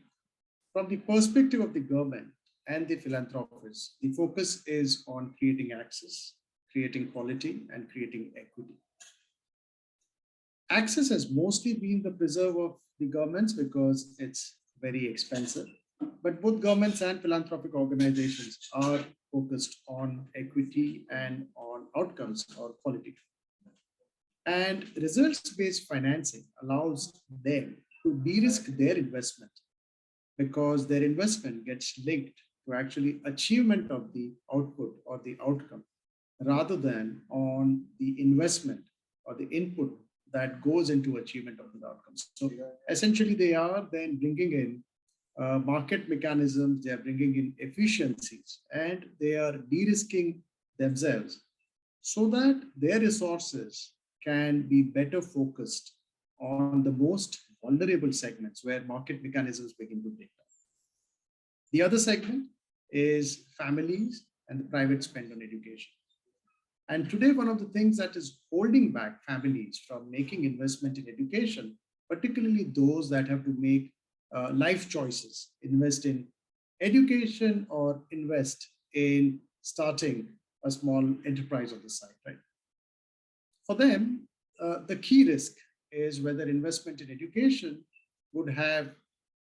from the perspective of the government and the philanthropists, the focus is on creating access, creating quality, and creating equity. Access has mostly been the preserve of the governments because it's very expensive. But both governments and philanthropic organizations are focused on equity and on outcomes or quality. And results-based financing allows them to de-risk their investment because their investment gets linked to actually achievement of the output or the outcome, rather than on the investment or the input that goes into achievement of the outcomes. So essentially, they are then bringing in market mechanisms, they are bringing in efficiencies, and they are de-risking themselves so that their resources can be better focused on the most vulnerable segments where market mechanisms begin to break down. The other segment is families and the private spend on education. And today, one of the things that is holding back families from making investment in education, particularly those that have to make life choices, invest in education or invest in starting a small enterprise of the side, right? For them, the key risk is whether investment in education would have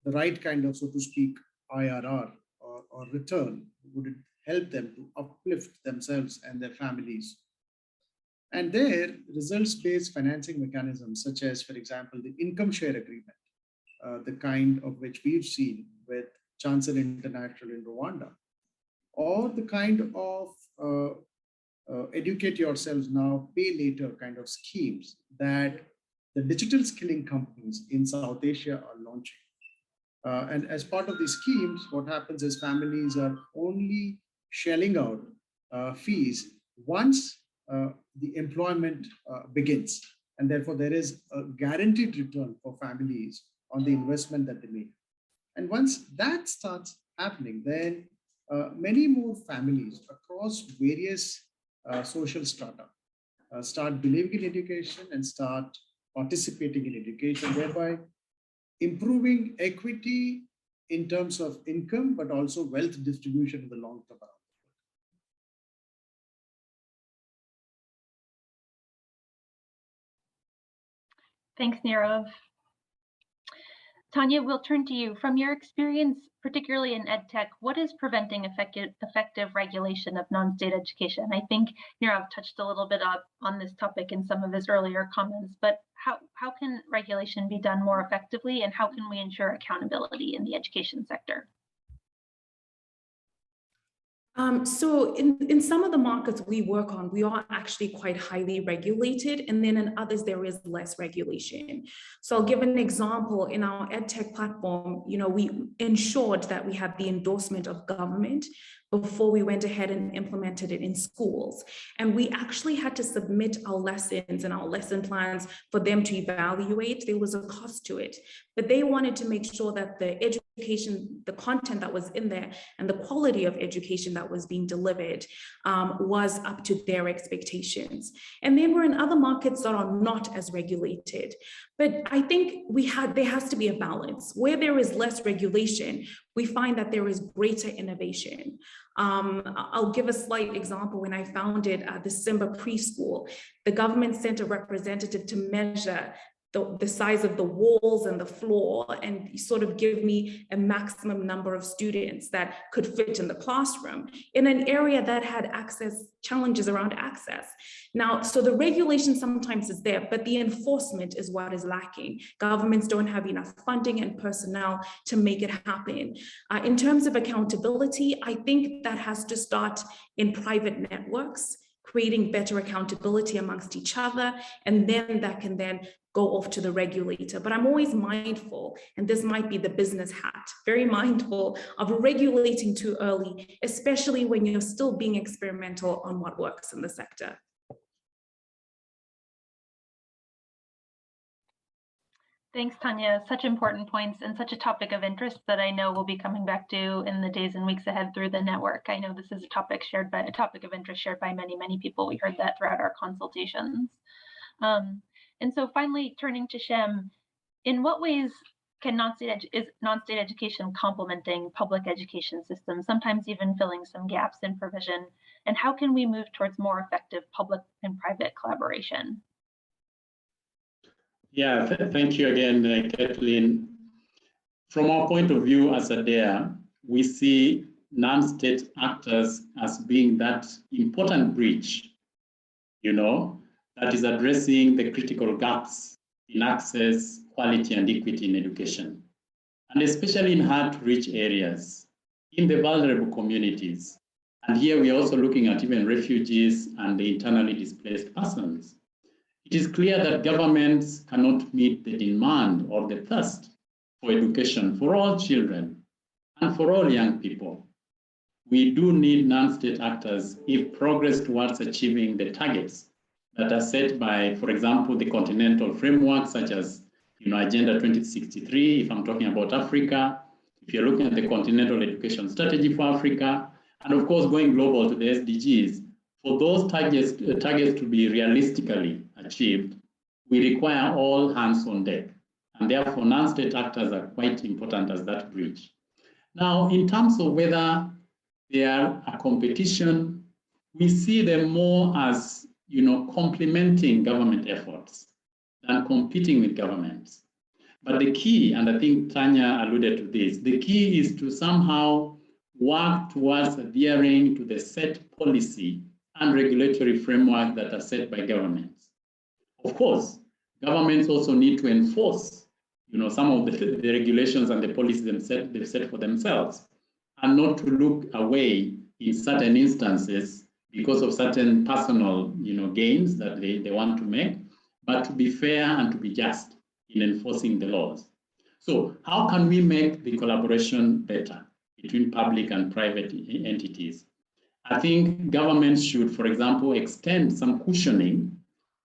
the right kind of, so to speak, IRR or return. Would it help them to uplift themselves and their families? And there, results-based financing mechanisms, such as, for example, the income share agreement, the kind of which we've seen with Chancellor International in Rwanda, or the kind of educate yourselves now, pay later kind of schemes that the digital skilling companies in South Asia are launching. And as part of these schemes, what happens is families are only shelling out fees once the employment begins. And therefore, there is a guaranteed return for families on the investment that they make. And once that starts happening, then many more families across various social strata start believing in education and start participating in education, thereby improving equity in terms of income, but also wealth distribution in the long term. Thanks, Nirav. Tanya, we'll turn to you. From your experience, particularly in EdTech, what is preventing effective regulation of non-state education? I think Nirav touched a little bit on this topic in some of his earlier comments, but how can regulation be done more effectively, and how can we ensure accountability in the education sector? So in some of the markets we work on, we are actually quite highly regulated, and then in others there is less regulation. So I'll give an example. In our EdTech platform, we ensured that we had the endorsement of government before we went ahead and implemented it in schools. And we actually had to submit our lessons and our lesson plans for them to evaluate. There was a cost to it, but they wanted to make sure that the education, the content that was in there and the quality of education that was being delivered was up to their expectations. And then we're in other markets that are not as regulated. But I think there has to be a balance. Where there is less regulation, we find that there is greater innovation. I'll give a slight example. When I founded the Simba preschool, the government sent a representative to measure the size of the walls and the floor and sort of give me a maximum number of students that could fit in the classroom in an area that had challenges around access. Now, so the regulation sometimes is there, but the enforcement is what is lacking. Governments don't have enough funding and personnel to make it happen. In terms of accountability, I think that has to start in private networks, creating better accountability amongst each other, and then that can then go off to the regulator. But I'm always mindful, and this might be the business hat, very mindful of regulating too early, especially when you're still being experimental on what works in the sector. Thanks, Tanya. Such important points and such a topic of interest that I know we'll be coming back to in the days and weeks ahead through the network. I know this is a topic of interest shared by many, many people. We heard that throughout our consultations. And so finally, turning to Shem, in what ways can is non-state education complementing public education systems, sometimes even filling some gaps in provision? And how can we move towards more effective public and private collaboration? Yeah, thank you again, Kathleen. From our point of view as ADEA, we see non-state actors as being that important bridge, that is addressing the critical gaps in access, quality, and equity in education, and especially in hard-to-reach areas, in the vulnerable communities. And here we are also looking at even refugees and the internally displaced persons. It is clear that governments cannot meet the demand or the thirst for education for all children and for all young people. We do need non-state actors if progress towards achieving the targets that are set by, for example, the continental framework, such as Agenda 2063, if I'm talking about Africa, if you're looking at the continental education strategy for Africa, and of course going global to the SDGs. For those targets to be realistically achieved, we require all hands on deck, and therefore non-state actors are quite important as that bridge. Now, in terms of whether they are a competition, we see them more as complementing government efforts than competing with governments. But the key, and I think Tanya alluded to this, the key is to somehow work towards adhering to the set policy and regulatory framework that are set by governments. Of course, governments also need to enforce, some of the regulations and the policies they've set for themselves, and not to look away in certain instances because of certain personal, gains that they want to make, but to be fair and to be just in enforcing the laws. So how can we make the collaboration better between public and private entities? I think governments should, for example, extend some cushioning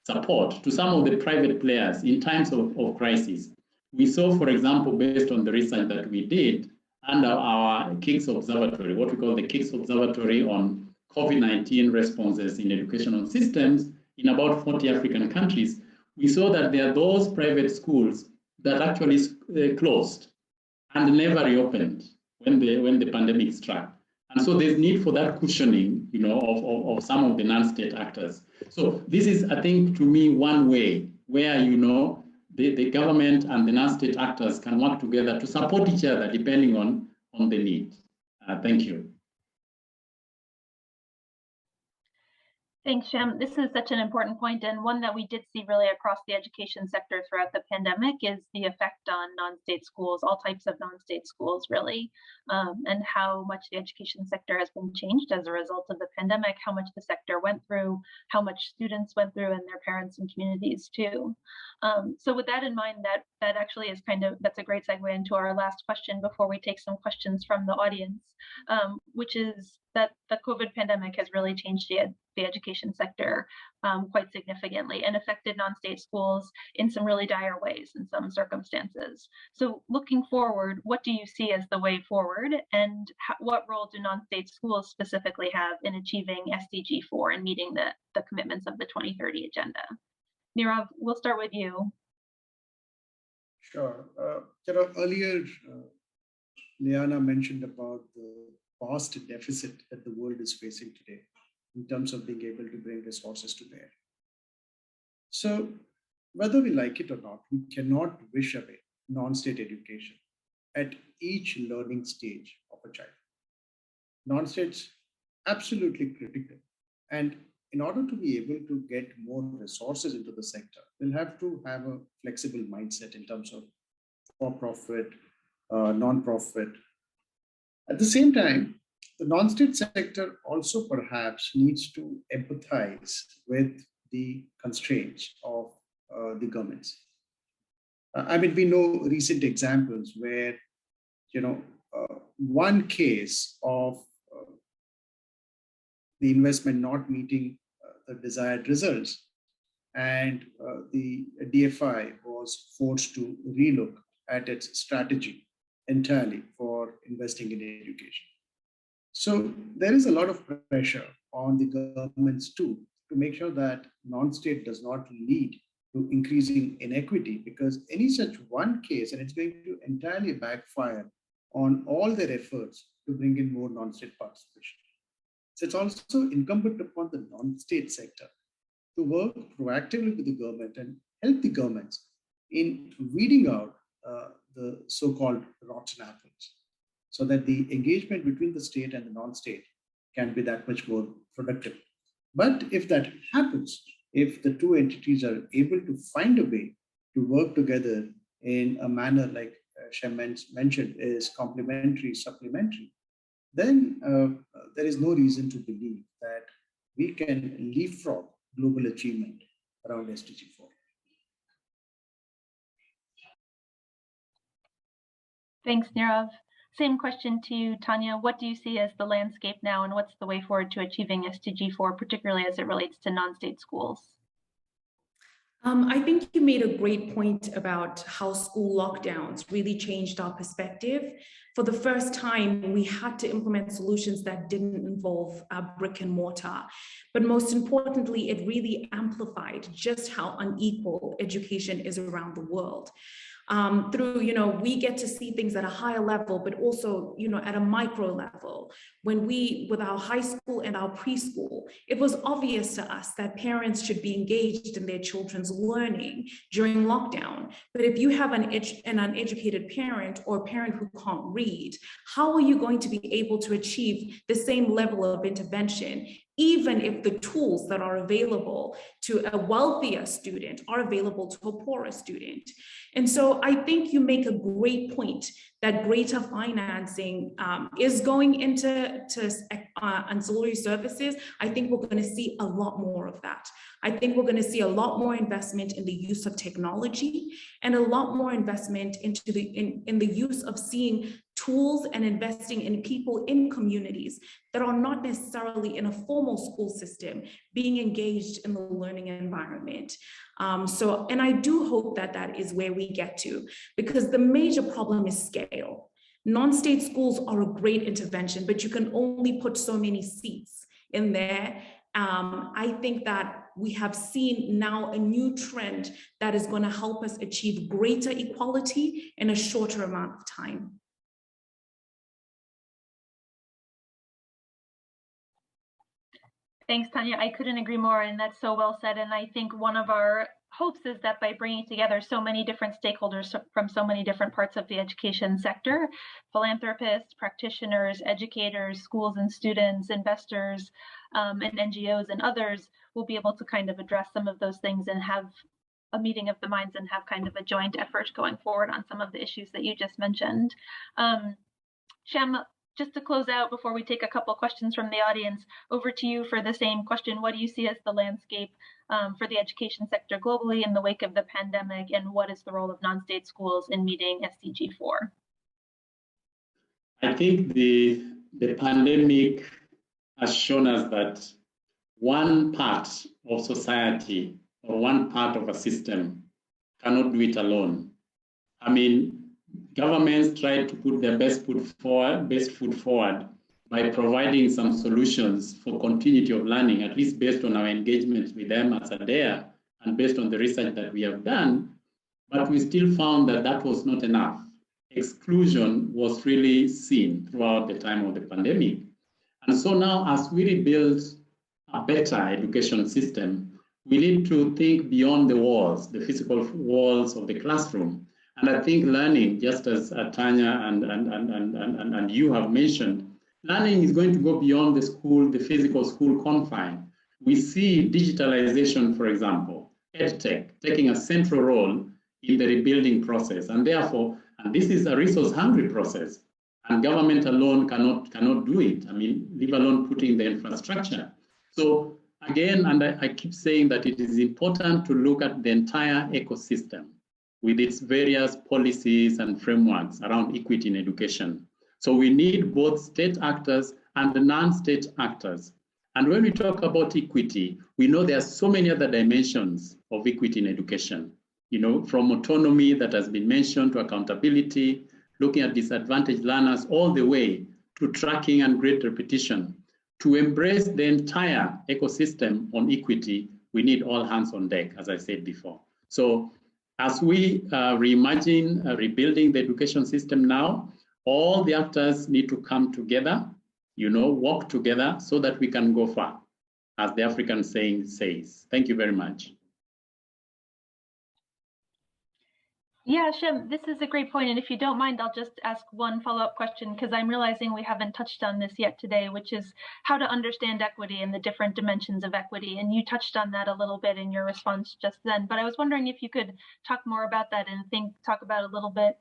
support to some of the private players in times of crisis. We saw, for example, based on the research that we did under our KICS Observatory, what we call the KICS Observatory on COVID-19 responses in educational systems in about 40 African countries, we saw that there are those private schools that actually closed and never reopened when the pandemic struck. And so there's need for that cushioning, of some of the non-state actors. So this is, I think, to me, one way where, the government and the non-state actors can work together to support each other depending on the need. Thank you. Thanks, Shem. This is such an important point, and one that we did see really across the education sector throughout the pandemic is the effect on non-state schools, all types of non-state schools, really, and how much the education sector has been changed as a result of the pandemic, how much the sector went through, how much students went through, and their parents and communities too. So with that in mind, that actually is that's a great segue into our last question before we take some questions from the audience, which is that the COVID pandemic has really changed the education sector quite significantly and affected non-state schools in some really dire ways in some circumstances. So looking forward, what do you see as the way forward, and what role do non-state schools specifically have in achieving SDG 4 and meeting the commitments of the 2030 agenda? Nirav, we'll start with you. Sure. Earlier, Liana mentioned about the vast deficit that the world is facing today in terms of being able to bring resources to bear. So whether we like it or not, we cannot wish away non-state education at each learning stage of a child. Non-state's absolutely critical. And in order to be able to get more resources into the sector, we'll have to have a flexible mindset in terms of for-profit, non-profit. At the same time, the non-state sector also perhaps needs to empathize with the constraints of the governments. We know recent examples where, one case of the investment not meeting the desired results, and the DFI was forced to relook at its strategy entirely for investing in education. So there is a lot of pressure on the governments too to make sure that non-state does not lead to increasing inequity, because any such one case, and it's going to entirely backfire on all their efforts to bring in more non-state participation. So it's also incumbent upon the non-state sector to work proactively with the government and help the governments in weeding out the so-called rotten apples, so that the engagement between the state and the non-state can be that much more productive. But if that happens, if the two entities are able to find a way to work together in a manner like Shem mentioned is complementary, supplementary, then there is no reason to believe that we can leapfrog global achievement around SDG 4. Thanks, Nirav. Same question to you, Tanya. What do you see as the landscape now, and what's the way forward to achieving SDG 4, particularly as it relates to non-state schools? I think you made a great point about how school lockdowns really changed our perspective. For the first time, we had to implement solutions that didn't involve brick and mortar. But most importantly, it really amplified just how unequal education is around the world. We get to see things at a higher level, but also, at a micro level. When with our high school and our preschool, it was obvious to us that parents should be engaged in their children's learning during lockdown. But if you have an uneducated parent or a parent who can't read, how are you going to be able to achieve the same level of intervention, even if the tools that are available to a wealthier student are available to a poorer student? And so I think you make a great point that greater financing is going into ancillary services. I think we're going to see a lot more of that. I think we're going to see a lot more investment in the use of technology and a lot more investment into in the use of seeing tools and investing in people in communities that are not necessarily in a formal school system being engaged in the learning environment. And I do hope that that is where we get to, because the major problem is scale. Non-state schools are a great intervention, but you can only put so many seats in there. I think that we have seen now a new trend that is going to help us achieve greater equality in a shorter amount of time. Thanks, Tanya. I couldn't agree more, and that's so well said. And I think one of our hopes is that by bringing together so many different stakeholders from so many different parts of the education sector, philanthropists, practitioners, educators, schools and students, investors, and NGOs and others will be able to kind of address some of those things and have a meeting of the minds and have kind of a joint effort going forward on some of the issues that you just mentioned. Shem, just to close out before we take a couple questions from the audience, over to you for the same question. What do you see as the landscape for the education sector globally in the wake of the pandemic, and what is the role of non-state schools in meeting SDG 4? I think the pandemic has shown us that one part of society or one part of a system cannot do it alone. I mean, governments try to put their best foot forward by providing some solutions for continuity of learning, at least based on our engagements with them as ADEA and based on the research that we have done. But we still found that that was not enough. Exclusion was really seen throughout the time of the pandemic. And so now, as we rebuild a better education system, we need to think beyond the walls, the physical walls of the classroom. And I think learning, just as Tanya and you have mentioned, learning is going to go beyond the school, the physical school confine. We see digitalization, for example, Edtech taking a central role in the rebuilding process. And therefore, and this is a resource-hungry process, and government alone cannot do it. I mean, leave alone putting the infrastructure. So again, and I keep saying that it is important to look at the entire ecosystem with its various policies and frameworks around equity in education. So we need both state actors and the non-state actors. And when we talk about equity, we know there are so many other dimensions of equity in education, you know, from autonomy that has been mentioned to accountability, looking at disadvantaged learners, all the way to tracking and great repetition. To embrace the entire ecosystem on equity, we need all hands on deck, as I said before. So as we reimagine rebuilding the education system now, all the actors need to come together, you know, work together so that we can go far, as the African saying says. Thank you very much. Yeah, Shem, this is a great point. And if you don't mind, I'll just ask one follow-up question, because I'm realizing we haven't touched on this yet today, which is how to understand equity and the different dimensions of equity. And you touched on that a little bit in your response just then, but I was wondering if you could talk more about that and talk about a little bit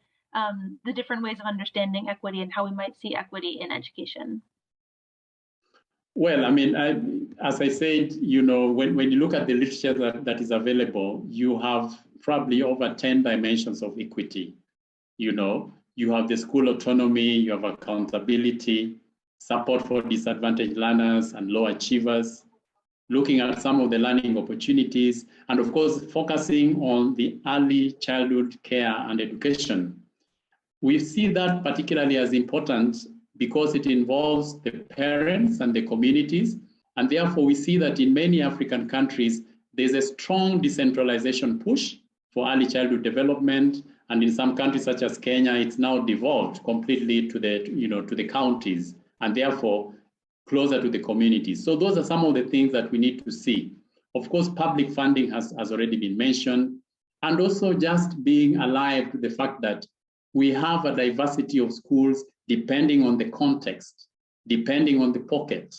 the different ways of understanding equity and how we might see equity in education. Well, I mean, as I said, you know, when you look at the literature that is available, you have probably over 10 dimensions of equity. You know, you have the school autonomy, you have accountability, support for disadvantaged learners and low achievers, looking at some of the learning opportunities, and of course, focusing on the early childhood care and education. We see that particularly as important because it involves the parents and the communities. And therefore, we see that in many African countries, there's a strong decentralization push for early childhood development. And in some countries such as Kenya, it's now devolved completely to the, you know, to the counties, and therefore closer to the communities. So those are some of the things that we need to see. Of course, public funding has already been mentioned, and also just being alive to the fact that we have a diversity of schools depending on the context, depending on the pocket,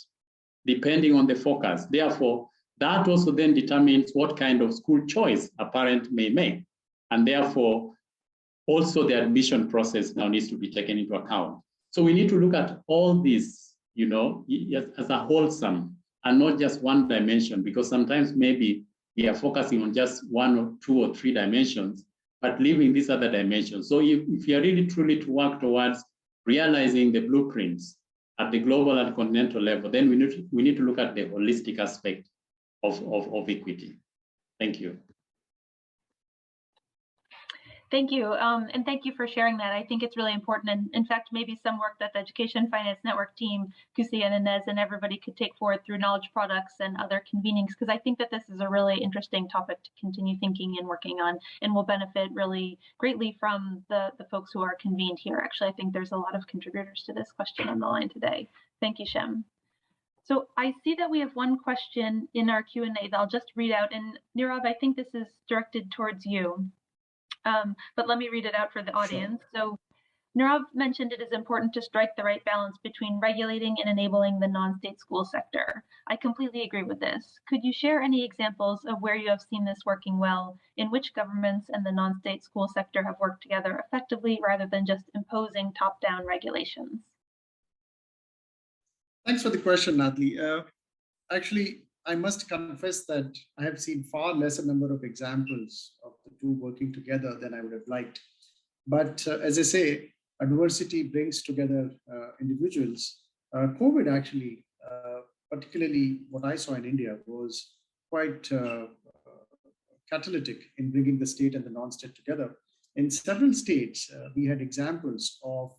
depending on the focus. Therefore, that also then determines what kind of school choice a parent may make. And therefore, also the admission process now needs to be taken into account. So we need to look at all this, you know, as a wholesome and not just one dimension, because sometimes maybe we are focusing on just one or two or three dimensions, but leaving these other dimensions. So if you are really truly to work towards realizing the blueprints at the global and continental level, then we need to look at the holistic aspect of equity. Thank you. Thank you. And thank you for sharing that. I think it's really important. And in fact, maybe some work that the Education Finance Network team, Kusi and Inez and everybody could take forward through knowledge products and other convenings, because I think that this is a really interesting topic to continue thinking and working on, and will benefit really greatly from the folks who are convened here. Actually, I think there's a lot of contributors to this question on the line today. Thank you, Shem. So I see that we have one question in our Q&A that I'll just read out. And Nirav, I think this is directed towards you. But let me read it out for the audience. Sure. So Nirav mentioned it is important to strike the right balance between regulating and enabling the non-state school sector. I completely agree with this. Could you share any examples of where you have seen this working well, in which governments and the non-state school sector have worked together effectively rather than just imposing top-down regulations? Thanks for the question, Nadli. Actually, I must confess that I have seen far lesser number of examples of the two working together than I would have liked. But as I say, adversity brings together individuals. COVID actually, particularly what I saw in India, was quite catalytic in bringing the state and the non-state together. In several states, we had examples of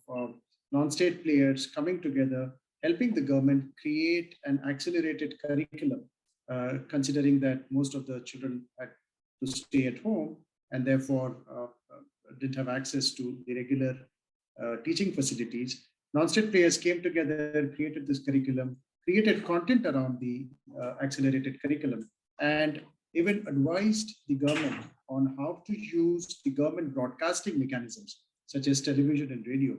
non-state players coming together, helping the government create an accelerated curriculum, considering that most of the children had to stay at home and therefore didn't have access to the regular teaching facilities. Non-state players came together, created this curriculum, created content around the accelerated curriculum, and even advised the government on how to use the government broadcasting mechanisms, such as television and radio,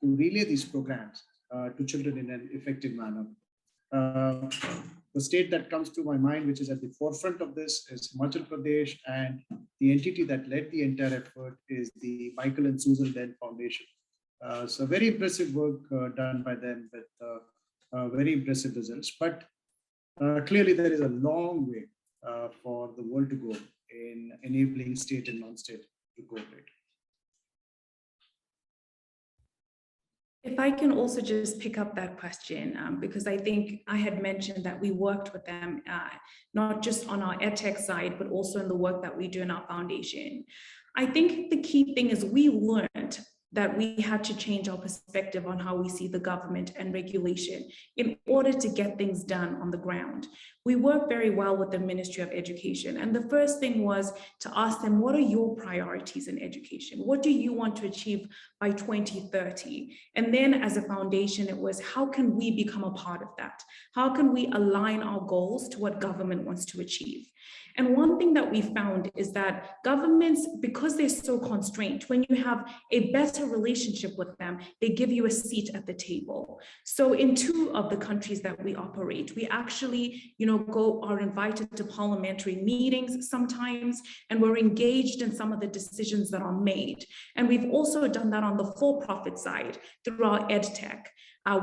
to relay these programs to children in an effective manner. The state that comes to my mind, which is at the forefront of this, is Himachal Pradesh, and the entity that led the entire effort is the Michael and Susan Dent Foundation. So very impressive work done by them with very impressive results. But clearly there is a long way for the world to go in enabling state and non-state to cooperate. If I can also just pick up that question, because I think I had mentioned that we worked with them, not just on our edtech side, but also in the work that we do in our foundation. I think the key thing is we learned that we had to change our perspective on how we see the government and regulation in order to get things done on the ground. We work very well with the Ministry of Education. And the first thing was to ask them, what are your priorities in education? What do you want to achieve by 2030? And then as a foundation, it was, how can we become a part of that? How can we align our goals to what government wants to achieve? And one thing that we found is that governments, because they're so constrained, when you have a better relationship with them, they give you a seat at the table. So in 2 of the countries that we operate, we actually, are invited to parliamentary meetings sometimes, and we're engaged in some of the decisions that are made. And we've also done that on the for-profit side through our EdTech.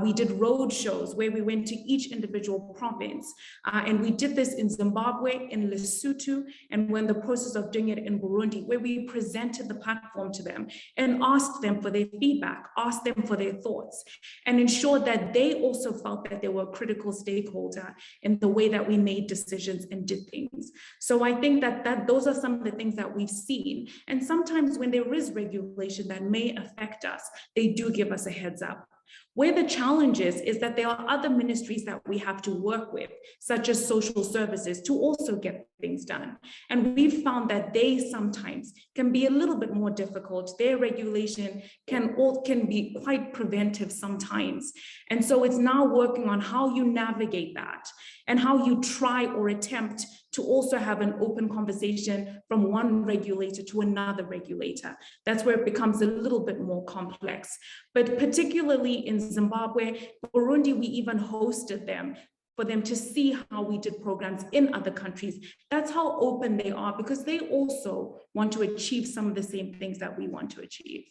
We did road shows where we went to each individual province, and we did this in Zimbabwe, in Lesotho, and we're in the process of doing it in Burundi, where we presented the platform to them and asked them for their feedback, asked them for their thoughts, and ensured that they also felt that they were a critical stakeholder in the way that we made decisions and did things. So I think that those are some of the things that we've seen. And sometimes when there is regulation that may affect us, they do give us a heads up. Where the challenge is that there are other ministries that we have to work with, such as social services, to also get things done. And we've found that they sometimes can be a little bit more difficult. Their regulation can be quite preventive sometimes. And so it's now working on how you navigate that and how you try or attempt to also have an open conversation from one regulator to another regulator. That's where it becomes a little bit more complex. But particularly in Zimbabwe, Burundi, we even hosted them for them to see how we did programs in other countries. That's how open they are, because they also want to achieve some of the same things that we want to achieve.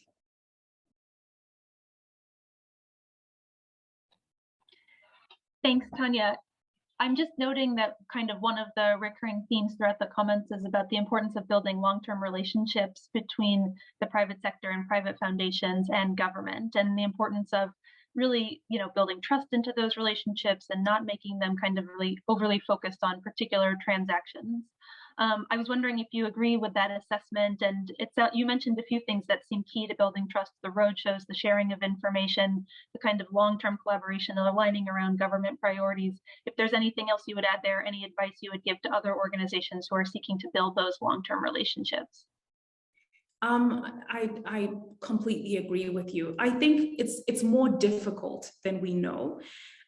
Thanks, Tanya. I'm just noting that kind of one of the recurring themes throughout the comments is about the importance of building long-term relationships between the private sector and private foundations and government, and the importance of really, building trust into those relationships and not making them kind of really overly focused on particular transactions. I was wondering if you agree with that assessment, and you mentioned a few things that seem key to building trust: the roadshows, the sharing of information, the kind of long-term collaboration and aligning around government priorities. If there's anything else you would add there, any advice you would give to other organizations who are seeking to build those long-term relationships? I completely agree with you. I think it's more difficult than we know.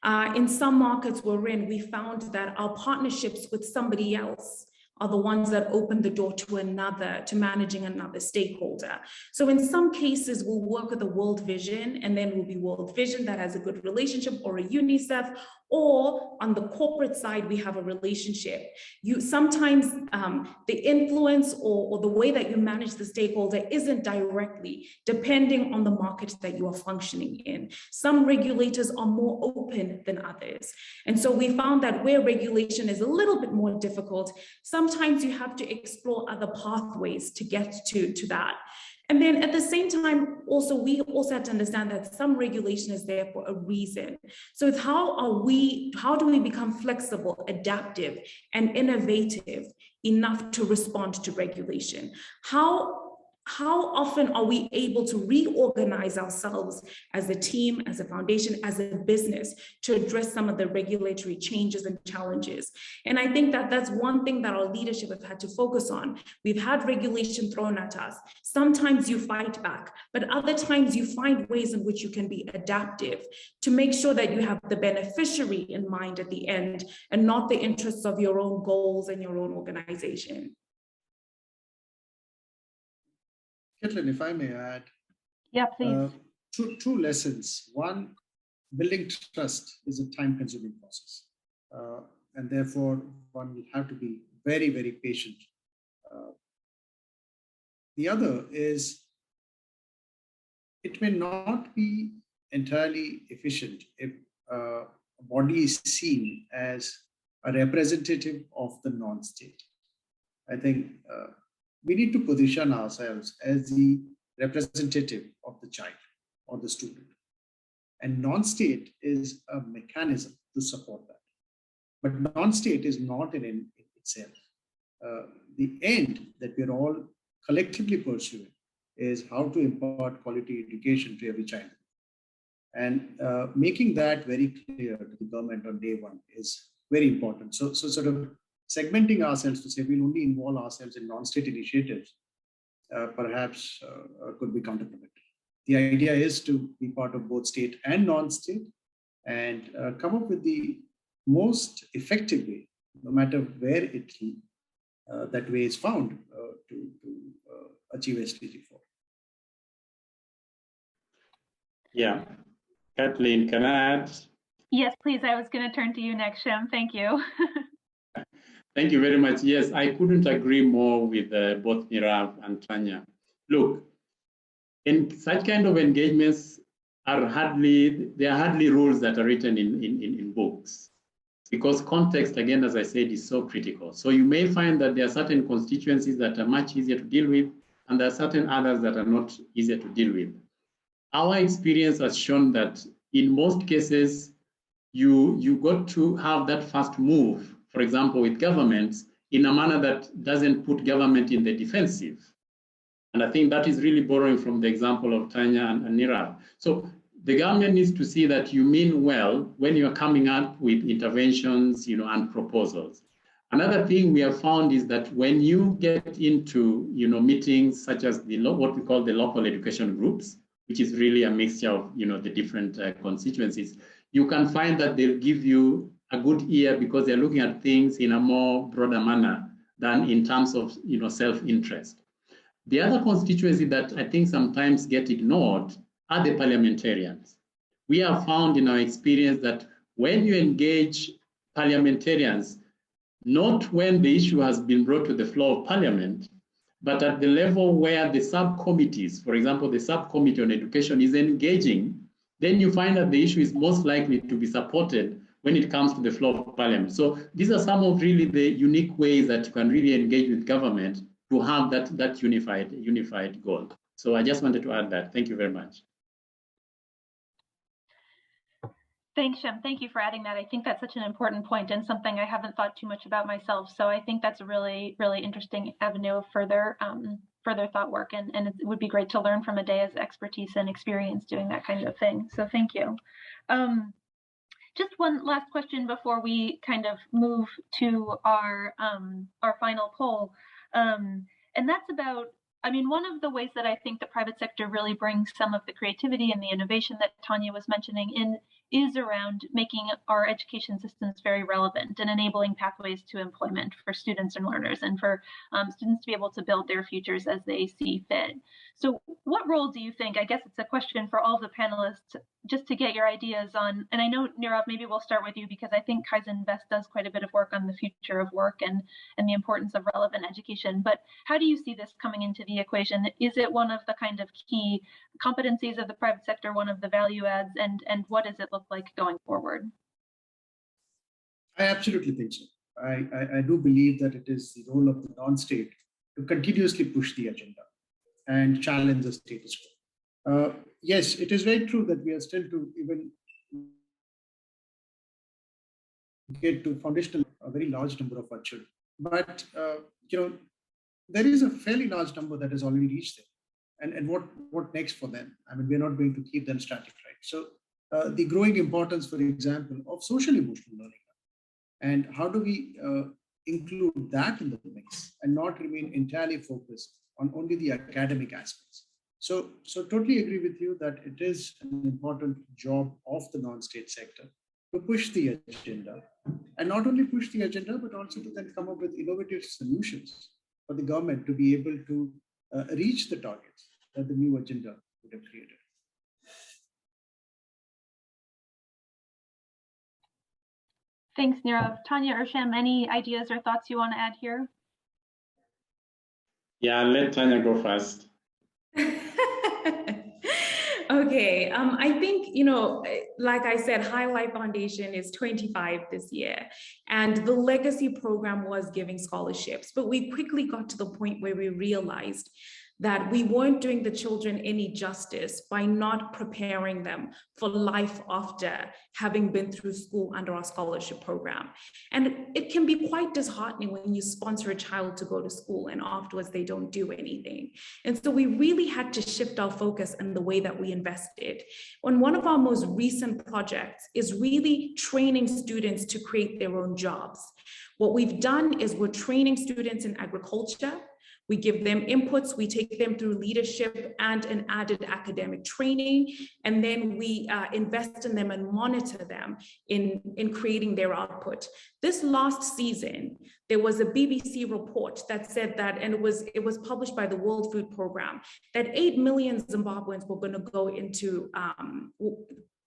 In some markets we're in, we found that our partnerships with somebody else are the ones that open the door to managing another stakeholder. So in some cases, we'll work with a World Vision, and then will be World Vision that has a good relationship, or a UNICEF, or on the corporate side, we have a relationship. Sometimes the influence or the way that you manage the stakeholder isn't directly, depending on the market that you are functioning in. Some regulators are more open than others. And so we found that where regulation is a little bit more difficult, sometimes you have to explore other pathways to get to that. And then at the same time, we also have to understand that some regulation is there for a reason. So it's how do we become flexible, adaptive, and innovative enough to respond to regulation? How often are we able to reorganize ourselves as a team, as a foundation, as a business to address some of the regulatory changes and challenges? And I think that that's one thing that our leadership have had to focus on. We've had regulation thrown at us. Sometimes you fight back, but other times you find ways in which you can be adaptive to make sure that you have the beneficiary in mind at the end and not the interests of your own goals and your own organization. Caitlin, if I may add, Yeah, please. Two lessons. One, building trust is a time-consuming process, and therefore one will have to be very, very patient. The other is, it may not be entirely efficient if a body is seen as a representative of the non-state. I think we need to position ourselves as the representative of the child or the student. And non-state is a mechanism to support that. But non-state is not an end in itself. The end that we're all collectively pursuing is how to impart quality education to every child. And making that very clear to the government on day one is very important. So sort of segmenting ourselves to say we'll only involve ourselves in non-state initiatives perhaps could be counterproductive. The idea is to be part of both state and non-state and come up with the most effective way, no matter where that way is found to achieve SDG 4. Yeah. Kathleen, can I add? Yes, please. I was going to turn to you next, Shem. Thank you. Thank you very much. Yes, I couldn't agree more with both Nirav and Tanya. Look, in such kind of engagements there are hardly rules that are written in books, because context, again, as I said, is so critical. So you may find that there are certain constituencies that are much easier to deal with, and there are certain others that are not easier to deal with. Our experience has shown that in most cases, you got to have that first move, for example, with governments, in a manner that doesn't put government in the defensive. And I think that is really borrowing from the example of Tanya and Nirav. So the government needs to see that you mean well when you're coming up with interventions, and proposals. Another thing we have found is that when you get into, meetings such as what we call the local education groups, which is really a mixture of, the different constituencies, you can find that they'll give you a good ear because they're looking at things in a more broader manner than in terms of, self-interest. The other constituency that I think sometimes get ignored are the parliamentarians. We have found in our experience that when you engage parliamentarians, not when the issue has been brought to the floor of parliament, but at the level where the subcommittees, for example, the subcommittee on education is engaging, then you find that the issue is most likely to be supported when it comes to the floor of parliament. So these are some of really the unique ways that you can really engage with government to have that unified goal. So I just wanted to add that. Thank you very much. Thanks, Shem. Thank you for adding that. I think that's such an important point and something I haven't thought too much about myself. So I think that's a really, really interesting avenue of further thought work. And it would be great to learn from Adea's expertise and experience doing that kind of thing. So thank you. Just one last question before we kind of move to our final poll. And that's about, I mean, one of the ways that I think the private sector really brings some of the creativity and the innovation that Tanya was mentioning in is around making our education systems very relevant and enabling pathways to employment for students and learners, and for students to be able to build their futures as they see fit. So what role do you think, I guess it's a question for all the panelists, just to get your ideas on, and I know, Nirav, maybe we'll start with you, because I think Kaizen Invest does quite a bit of work on the future of work and the importance of relevant education. But how do you see this coming into the equation? Is it one of the kind of key competencies of the private sector, one of the value adds, and what does it look like going forward? I absolutely think so. I do believe that it is the role of the non-state to continuously push the agenda and challenge the status quo. Yes, it is very true that we are still to even get to foundational, a very large number of our children. But, there is a fairly large number that has already reached there. And what next for them? I mean, we're not going to keep them static, right? So the growing importance, for example, of social emotional learning. And how do we include that in the mix and not remain entirely focused on only the academic aspects? So totally agree with you that it is an important job of the non-state sector to push the agenda, and not only push the agenda, but also to then come up with innovative solutions for the government to be able to reach the targets that the new agenda would have created. Thanks, Nirav. Tanya or Shem, any ideas or thoughts you want to add here? Yeah, let Tanya go first. Okay, I think, like I said, High Life Foundation is 25 this year, and the legacy program was giving scholarships, but we quickly got to the point where we realized that we weren't doing the children any justice by not preparing them for life after having been through school under our scholarship program. And it can be quite disheartening when you sponsor a child to go to school and afterwards they don't do anything. And so we really had to shift our focus in the way that we invested. And one of our most recent projects is really training students to create their own jobs. What we've done is we're training students in agriculture. We give them inputs, we take them through leadership and an added academic training, and then we invest in them and monitor them in creating their output. This last season, there was a BBC report that said that, and it was published by the World Food Programme, that 8 million Zimbabweans were going to go into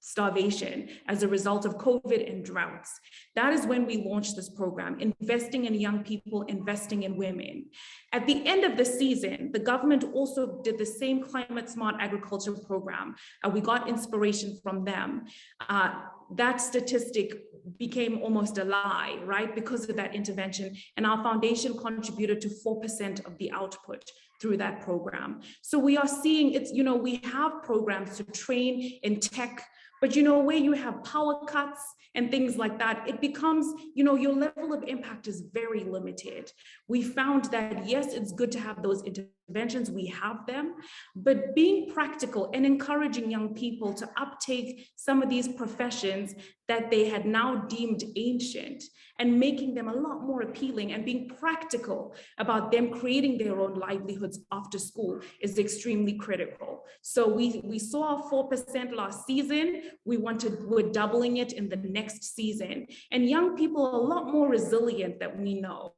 starvation as a result of COVID and droughts. That is when we launched this program, investing in young people, investing in women. At the end of the season, the government also did the same climate smart agriculture program. We got inspiration from them. That statistic became almost a lie, right? Because of that intervention. And our foundation contributed to 4% of the output through that program. So we are seeing it's, we have programs to train in tech, but where you have power cuts and things like that, it becomes, your level of impact is very limited. We found that, yes, it's good to have those interventions, we have them, but being practical and encouraging young people to uptake some of these professions that they had now deemed ancient and making them a lot more appealing and being practical about them creating their own livelihoods after school is extremely critical. So we saw 4% last season. We're doubling it in the next season. And young people are a lot more resilient than we know.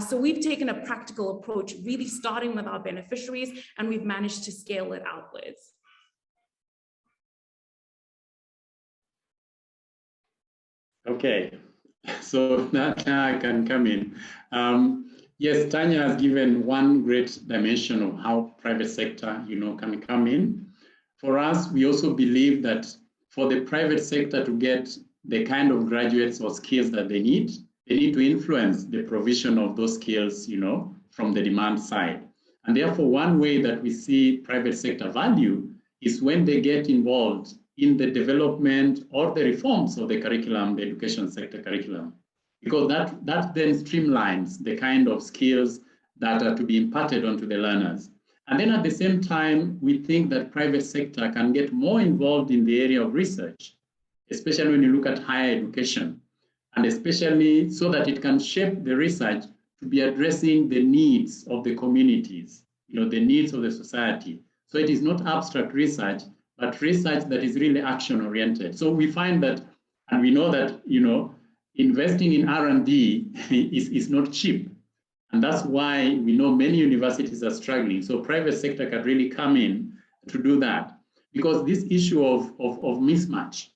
So we've taken a practical approach, really starting with our beneficiaries, and we've managed to scale it outwards. Okay, so now I can come in. Yes, Tanya has given one great dimension of how private sector, can come in. For us, we also believe that for the private sector to get the kind of graduates or skills that they need to influence the provision of those skills, from the demand side. And therefore, one way that we see private sector value is when they get involved in the development or the reforms of the curriculum, the education sector curriculum, because that then streamlines the kind of skills that are to be imparted onto the learners. And then at the same time, we think that private sector can get more involved in the area of research, especially when you look at higher education, and especially so that it can shape the research to be addressing the needs of the communities, the needs of the society. So it is not abstract research, but research that is really action-oriented. So we find that, and we know that, investing in R&D is not cheap. And that's why we know many universities are struggling. So private sector can really come in to do that. Because this issue of mismatch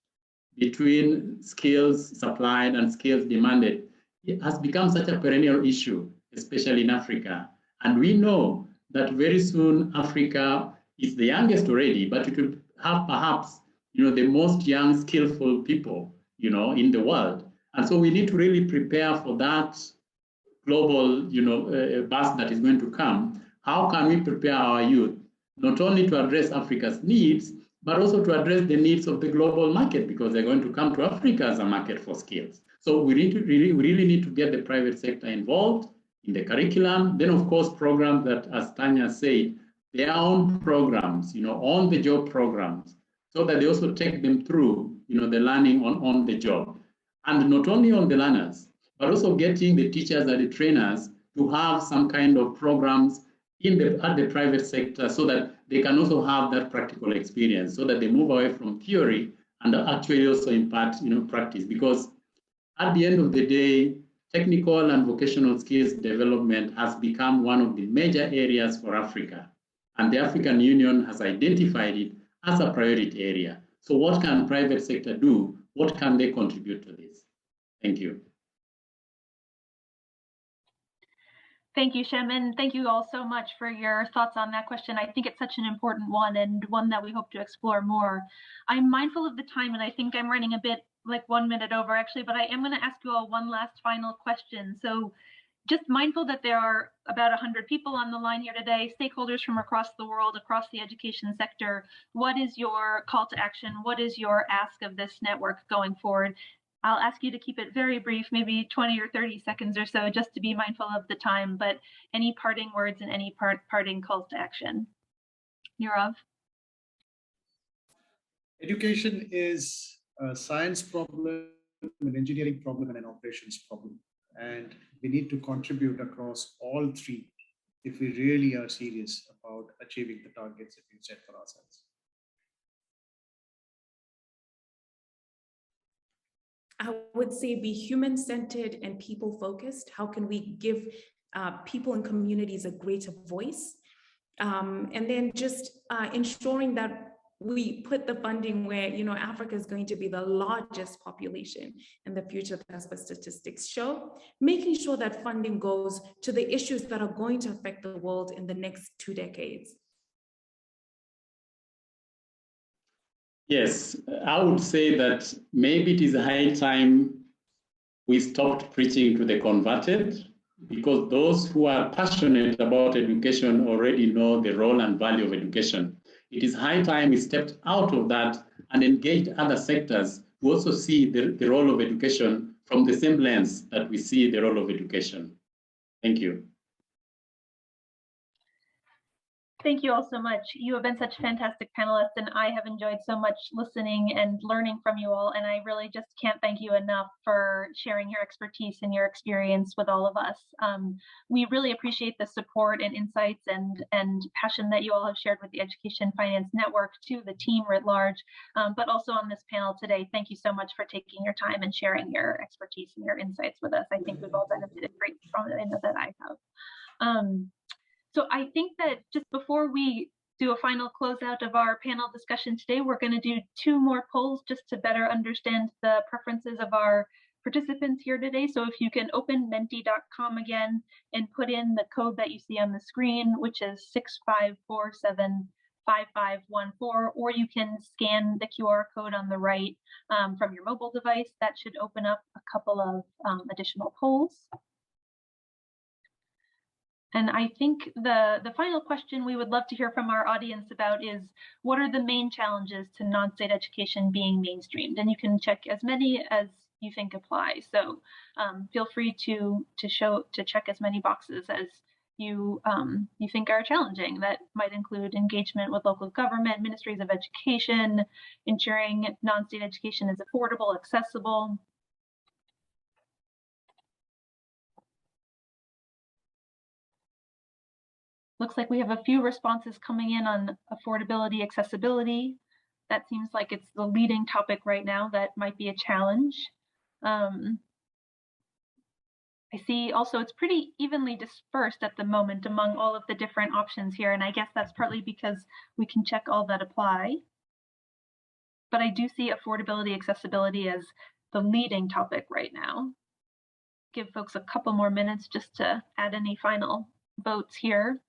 between skills supplied and skills demanded, it has become such a perennial issue, especially in Africa. And we know that very soon Africa is the youngest already, but it will have perhaps, the most young, skillful people, in the world. And so we need to really prepare for that global, bus that is going to come. How can we prepare our youth, not only to address Africa's needs, but also to address the needs of the global market, because they're going to come to Africa as a market for skills. So we really need to get the private sector involved in the curriculum. Then, of course, programs that, as Tanya said, their own programs, on-the-job programs, so that they also take them through, the learning on the job. And not only on the learners, but also getting the teachers and the trainers to have some kind of programs at the private sector so that they can also have that practical experience, so that they move away from theory and actually also impart, practice. Because at the end of the day, technical and vocational skills development has become one of the major areas for Africa. And the African Union has identified it as a priority area. So what can private sector do? What can they contribute to this? Thank you. Thank you, Shem, and thank you all so much for your thoughts on that question. I think it's such an important one, and one that we hope to explore more. I'm mindful of the time, and I think I'm running a bit like 1 minute over actually, but I am going to ask you all one last final question. So just mindful that there are about 100 people on the line here today, stakeholders from across the world, across the education sector. What is your call to action? What is your ask of this network going forward? I'll ask you to keep it very brief, maybe 20 or 30 seconds or so, just to be mindful of the time, but any parting words and any parting calls to action? Nirav? Education is a science problem, an engineering problem, and an operations problem. And we need to contribute across all three if we really are serious about achieving the targets that we've set for ourselves. I would say be human-centered and people-focused. How can we give people and communities a greater voice? And then just ensuring that we put the funding where, Africa is going to be the largest population in the future, as the statistics show, making sure that funding goes to the issues that are going to affect the world in the next 2 decades. Yes, I would say that maybe it is high time we stopped preaching to the converted, because those who are passionate about education already know the role and value of education. It is high time we stepped out of that and engaged other sectors who also see the role of education from the same lens that we see the role of education. Thank you. Thank you all so much. You have been such fantastic panelists, and I have enjoyed so much listening and learning from you all. And I really just can't thank you enough for sharing your expertise and your experience with all of us. We really appreciate the support and insights and passion that you all have shared with the Education Finance Network, to the team writ large, but also on this panel today. Thank you so much for taking your time and sharing your expertise and your insights with us. I think we've all benefited greatly from it. I know that I have. So I think that just before we do a final closeout of our panel discussion today, we're going to do 2 more polls just to better understand the preferences of our participants here today. So if you can open menti.com again and put in the code that you see on the screen, which is 5514, or you can scan the QR code on the right from your mobile device. That should open up a couple of additional polls. And I think the final question we would love to hear from our audience about is, what are the main challenges to non-state education being mainstreamed? And you can check as many as you think apply. So feel free to check as many boxes as you think are challenging. That might include engagement with local government, ministries of education, ensuring non-state education is affordable, accessible. Looks like we have a few responses coming in on affordability, accessibility. That seems like it's the leading topic right now. That might be a challenge. I see also it's pretty evenly dispersed at the moment among all of the different options here. And I guess that's partly because we can check all that apply. But I do see affordability, accessibility as the leading topic right now. Give folks a couple more minutes just to add any final votes here.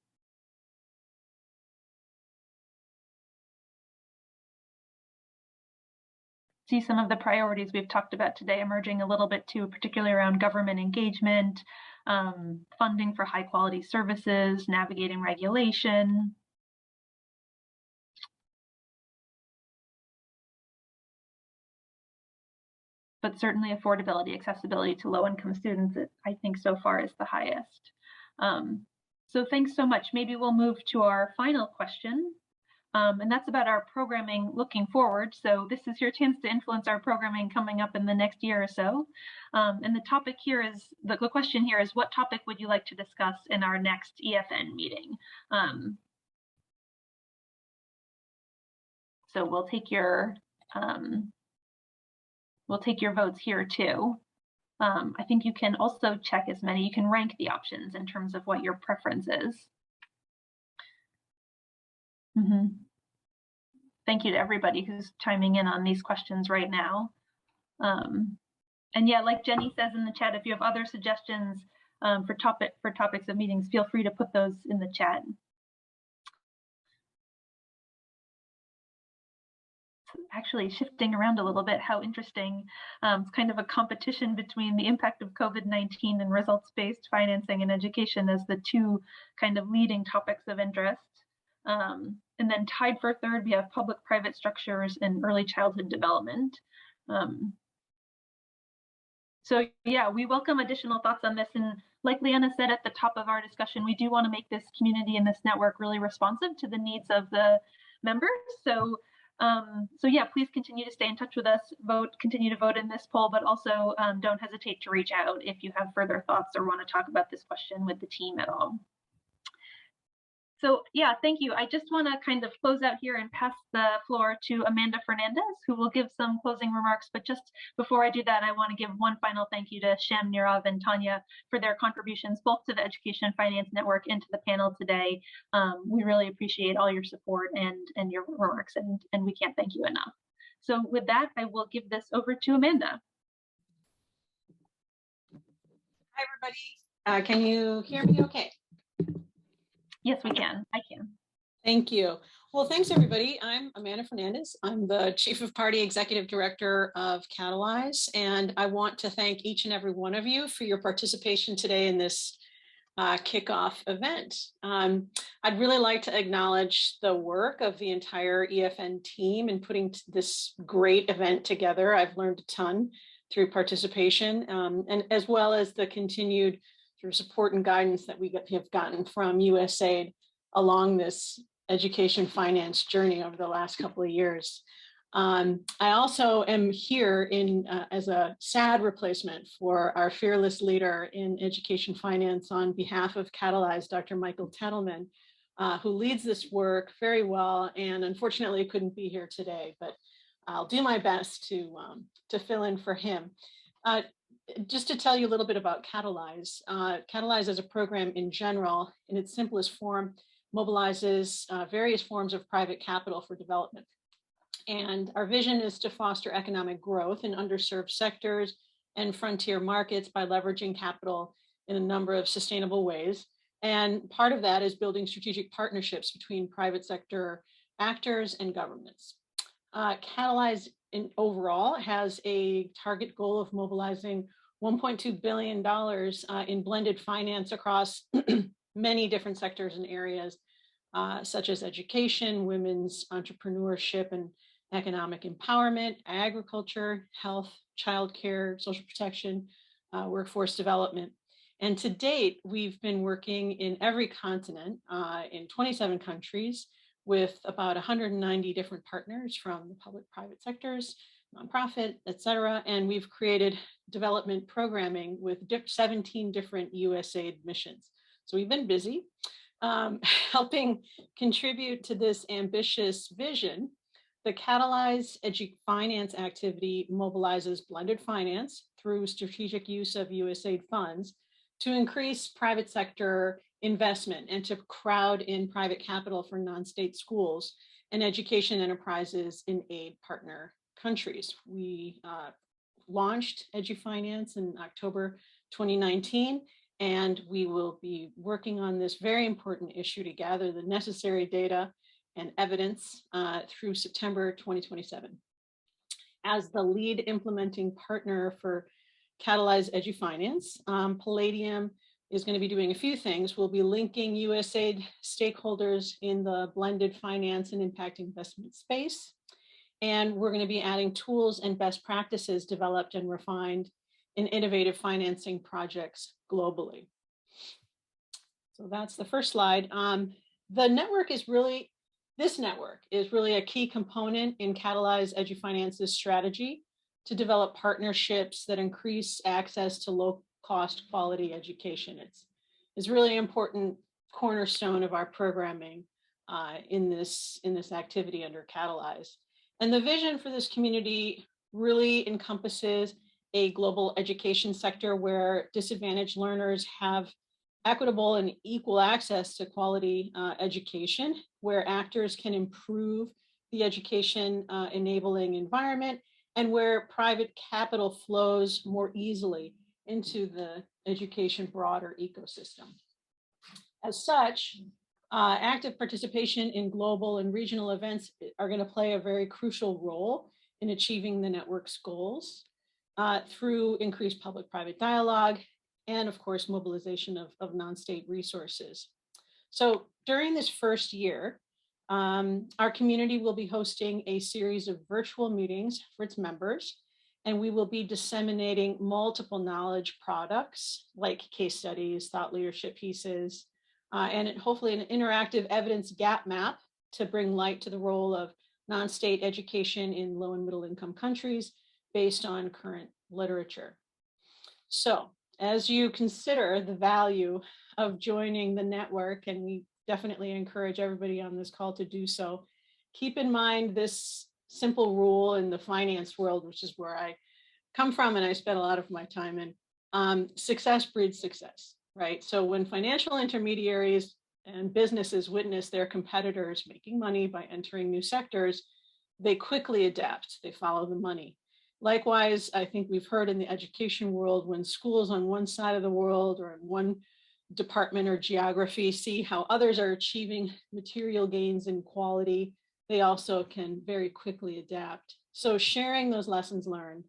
See some of the priorities we've talked about today emerging a little bit too, particularly around government engagement, funding for high quality services, navigating regulation. But certainly affordability, accessibility to low income students, I think so far is the highest. So thanks so much. Maybe we'll move to our final question. And that's about our programming looking forward. So this is your chance to influence our programming coming up in the next year or so. And the topic here is, the question here is, what topic would you like to discuss in our next EFN meeting? So we'll take your votes here too. I think you can also check as many, you can rank the options in terms of what your preference is. Thank you to everybody who's chiming in on these questions right now. And yeah, like Jenny says in the chat, if you have other suggestions for topics of meetings, feel free to put those in the chat. Actually shifting around a little bit, how interesting. It's kind of a competition between the impact of COVID-19 and results-based financing and education as the two kind of leading topics of interest. And then tied for third, we have public-private structures and early childhood development. So yeah, we welcome additional thoughts on this. And like Leanna said at the top of our discussion, we do want to make this community and this network really responsive to the needs of the members. So yeah, please continue to stay in touch with us, continue to vote in this poll, but also don't hesitate to reach out if you have further thoughts or want to talk about this question with the team at all. So yeah, thank you. I just want to kind of close out here and pass the floor to Amanda Fernandez, who will give some closing remarks. But just before I do that, I want to give one final thank you to Shem, Nirav, and Tanya for their contributions, both to the Education Finance Network and to the panel today. We really appreciate all your support and your remarks, and we can't thank you enough. So with that, I will give this over to Amanda. Hi, everybody. Can you hear me okay? Yes, we can. I can. Thank you. Well, thanks, everybody. I'm Amanda Fernandez. I'm the Chief of Party Executive Director of Catalyze, and I want to thank each and every one of you for your participation today in this kickoff event. I'd really like to acknowledge the work of the entire EFN team in putting this great event together. I've learned a ton through participation, and as well as the continued through support and guidance that we have gotten from USAID along this education finance journey over the last couple of years. I also am here as a sad replacement for our fearless leader in education finance on behalf of Catalyze, Dr. Michael Tettleman, who leads this work very well and unfortunately couldn't be here today, but I'll do my best to fill in for him. Just to tell you a little bit about Catalyze, Catalyze as a program in general, in its simplest form, mobilizes various forms of private capital for development. And our vision is to foster economic growth in underserved sectors and frontier markets by leveraging capital in a number of sustainable ways. And part of that is building strategic partnerships between private sector actors, and governments. Catalyze overall has a target goal of mobilizing $1.2 billion in blended finance across many different sectors and areas, such as education, women's entrepreneurship and economic empowerment, agriculture, health, childcare, social protection, workforce development. And to date, we've been working in every continent in 27 countries with about 190 different partners from the public-private sectors, nonprofit, et cetera. And we've created development programming with 17 different USAID missions. So we've been busy helping contribute to this ambitious vision. The Catalyze Edu Finance activity mobilizes blended finance through strategic use of USAID funds to increase private sector investment and to crowd in private capital for non-state schools and education enterprises in aid partner countries. We launched Edu Finance in October 2019, and we will be working on this very important issue to gather the necessary data and evidence through September 2027. As the lead implementing partner for Catalyze Edu Finance, Palladium is going to be doing a few things. We'll be linking USAID stakeholders in the blended finance and impact investment space. And we're going to be adding tools and best practices developed and refined in innovative financing projects globally. So that's the first slide. The network is really, this network is really a key component in Catalyze Edu Finance's strategy to develop partnerships that increase access to low cost quality education. It's really important cornerstone of our programming in this activity under Catalyze. And the vision for this community really encompasses a global education sector where disadvantaged learners have equitable and equal access to quality education, where actors can improve the education enabling environment, and where private capital flows more easily into the education broader ecosystem. As such, active participation in global and regional events are going to play a very crucial role in achieving the network's goals through increased public-private dialogue and, of course, mobilization of non-state resources. So during this first year, our community will be hosting a series of virtual meetings for its members, and we will be disseminating multiple knowledge products like case studies, thought leadership pieces, and hopefully an interactive evidence gap map to bring light to the role of non-state education in low and middle income countries based on current literature. So as you consider the value of joining the network, and we definitely encourage everybody on this call to do so, keep in mind this simple rule in the finance world, which is where I come from and I spent a lot of my time in. Success breeds success, right? So when financial intermediaries and businesses witness their competitors making money by entering new sectors, they quickly adapt, they follow the money. Likewise, I think we've heard in the education world, when schools on one side of the world or in one department or geography see how others are achieving material gains in quality, they also can very quickly adapt. So sharing those lessons learned,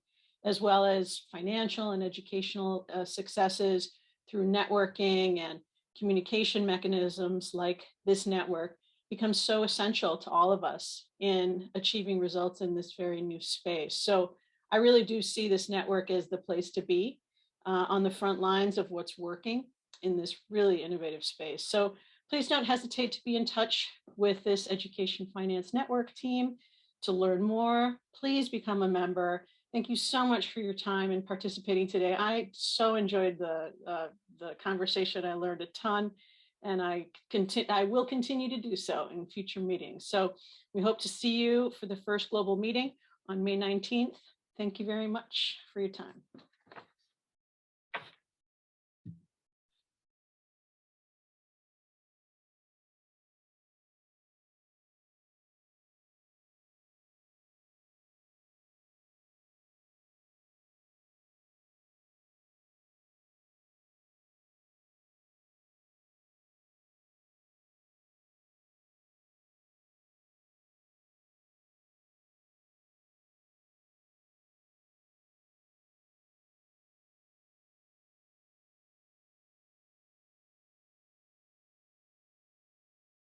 as well as financial and educational successes through networking and communication mechanisms like this network, becomes so essential to all of us in achieving results in this very new space. So I really do see this network as the place to be on the front lines of what's working in this really innovative space. So please don't hesitate to be in touch with this Education Finance Network team to learn more. Please become a member. Thank you so much for your time and participating today. I so enjoyed the conversation. I learned a ton, and I will continue to do so in future meetings. So we hope to see you for the first global meeting on May 19th. Thank you very much for your time.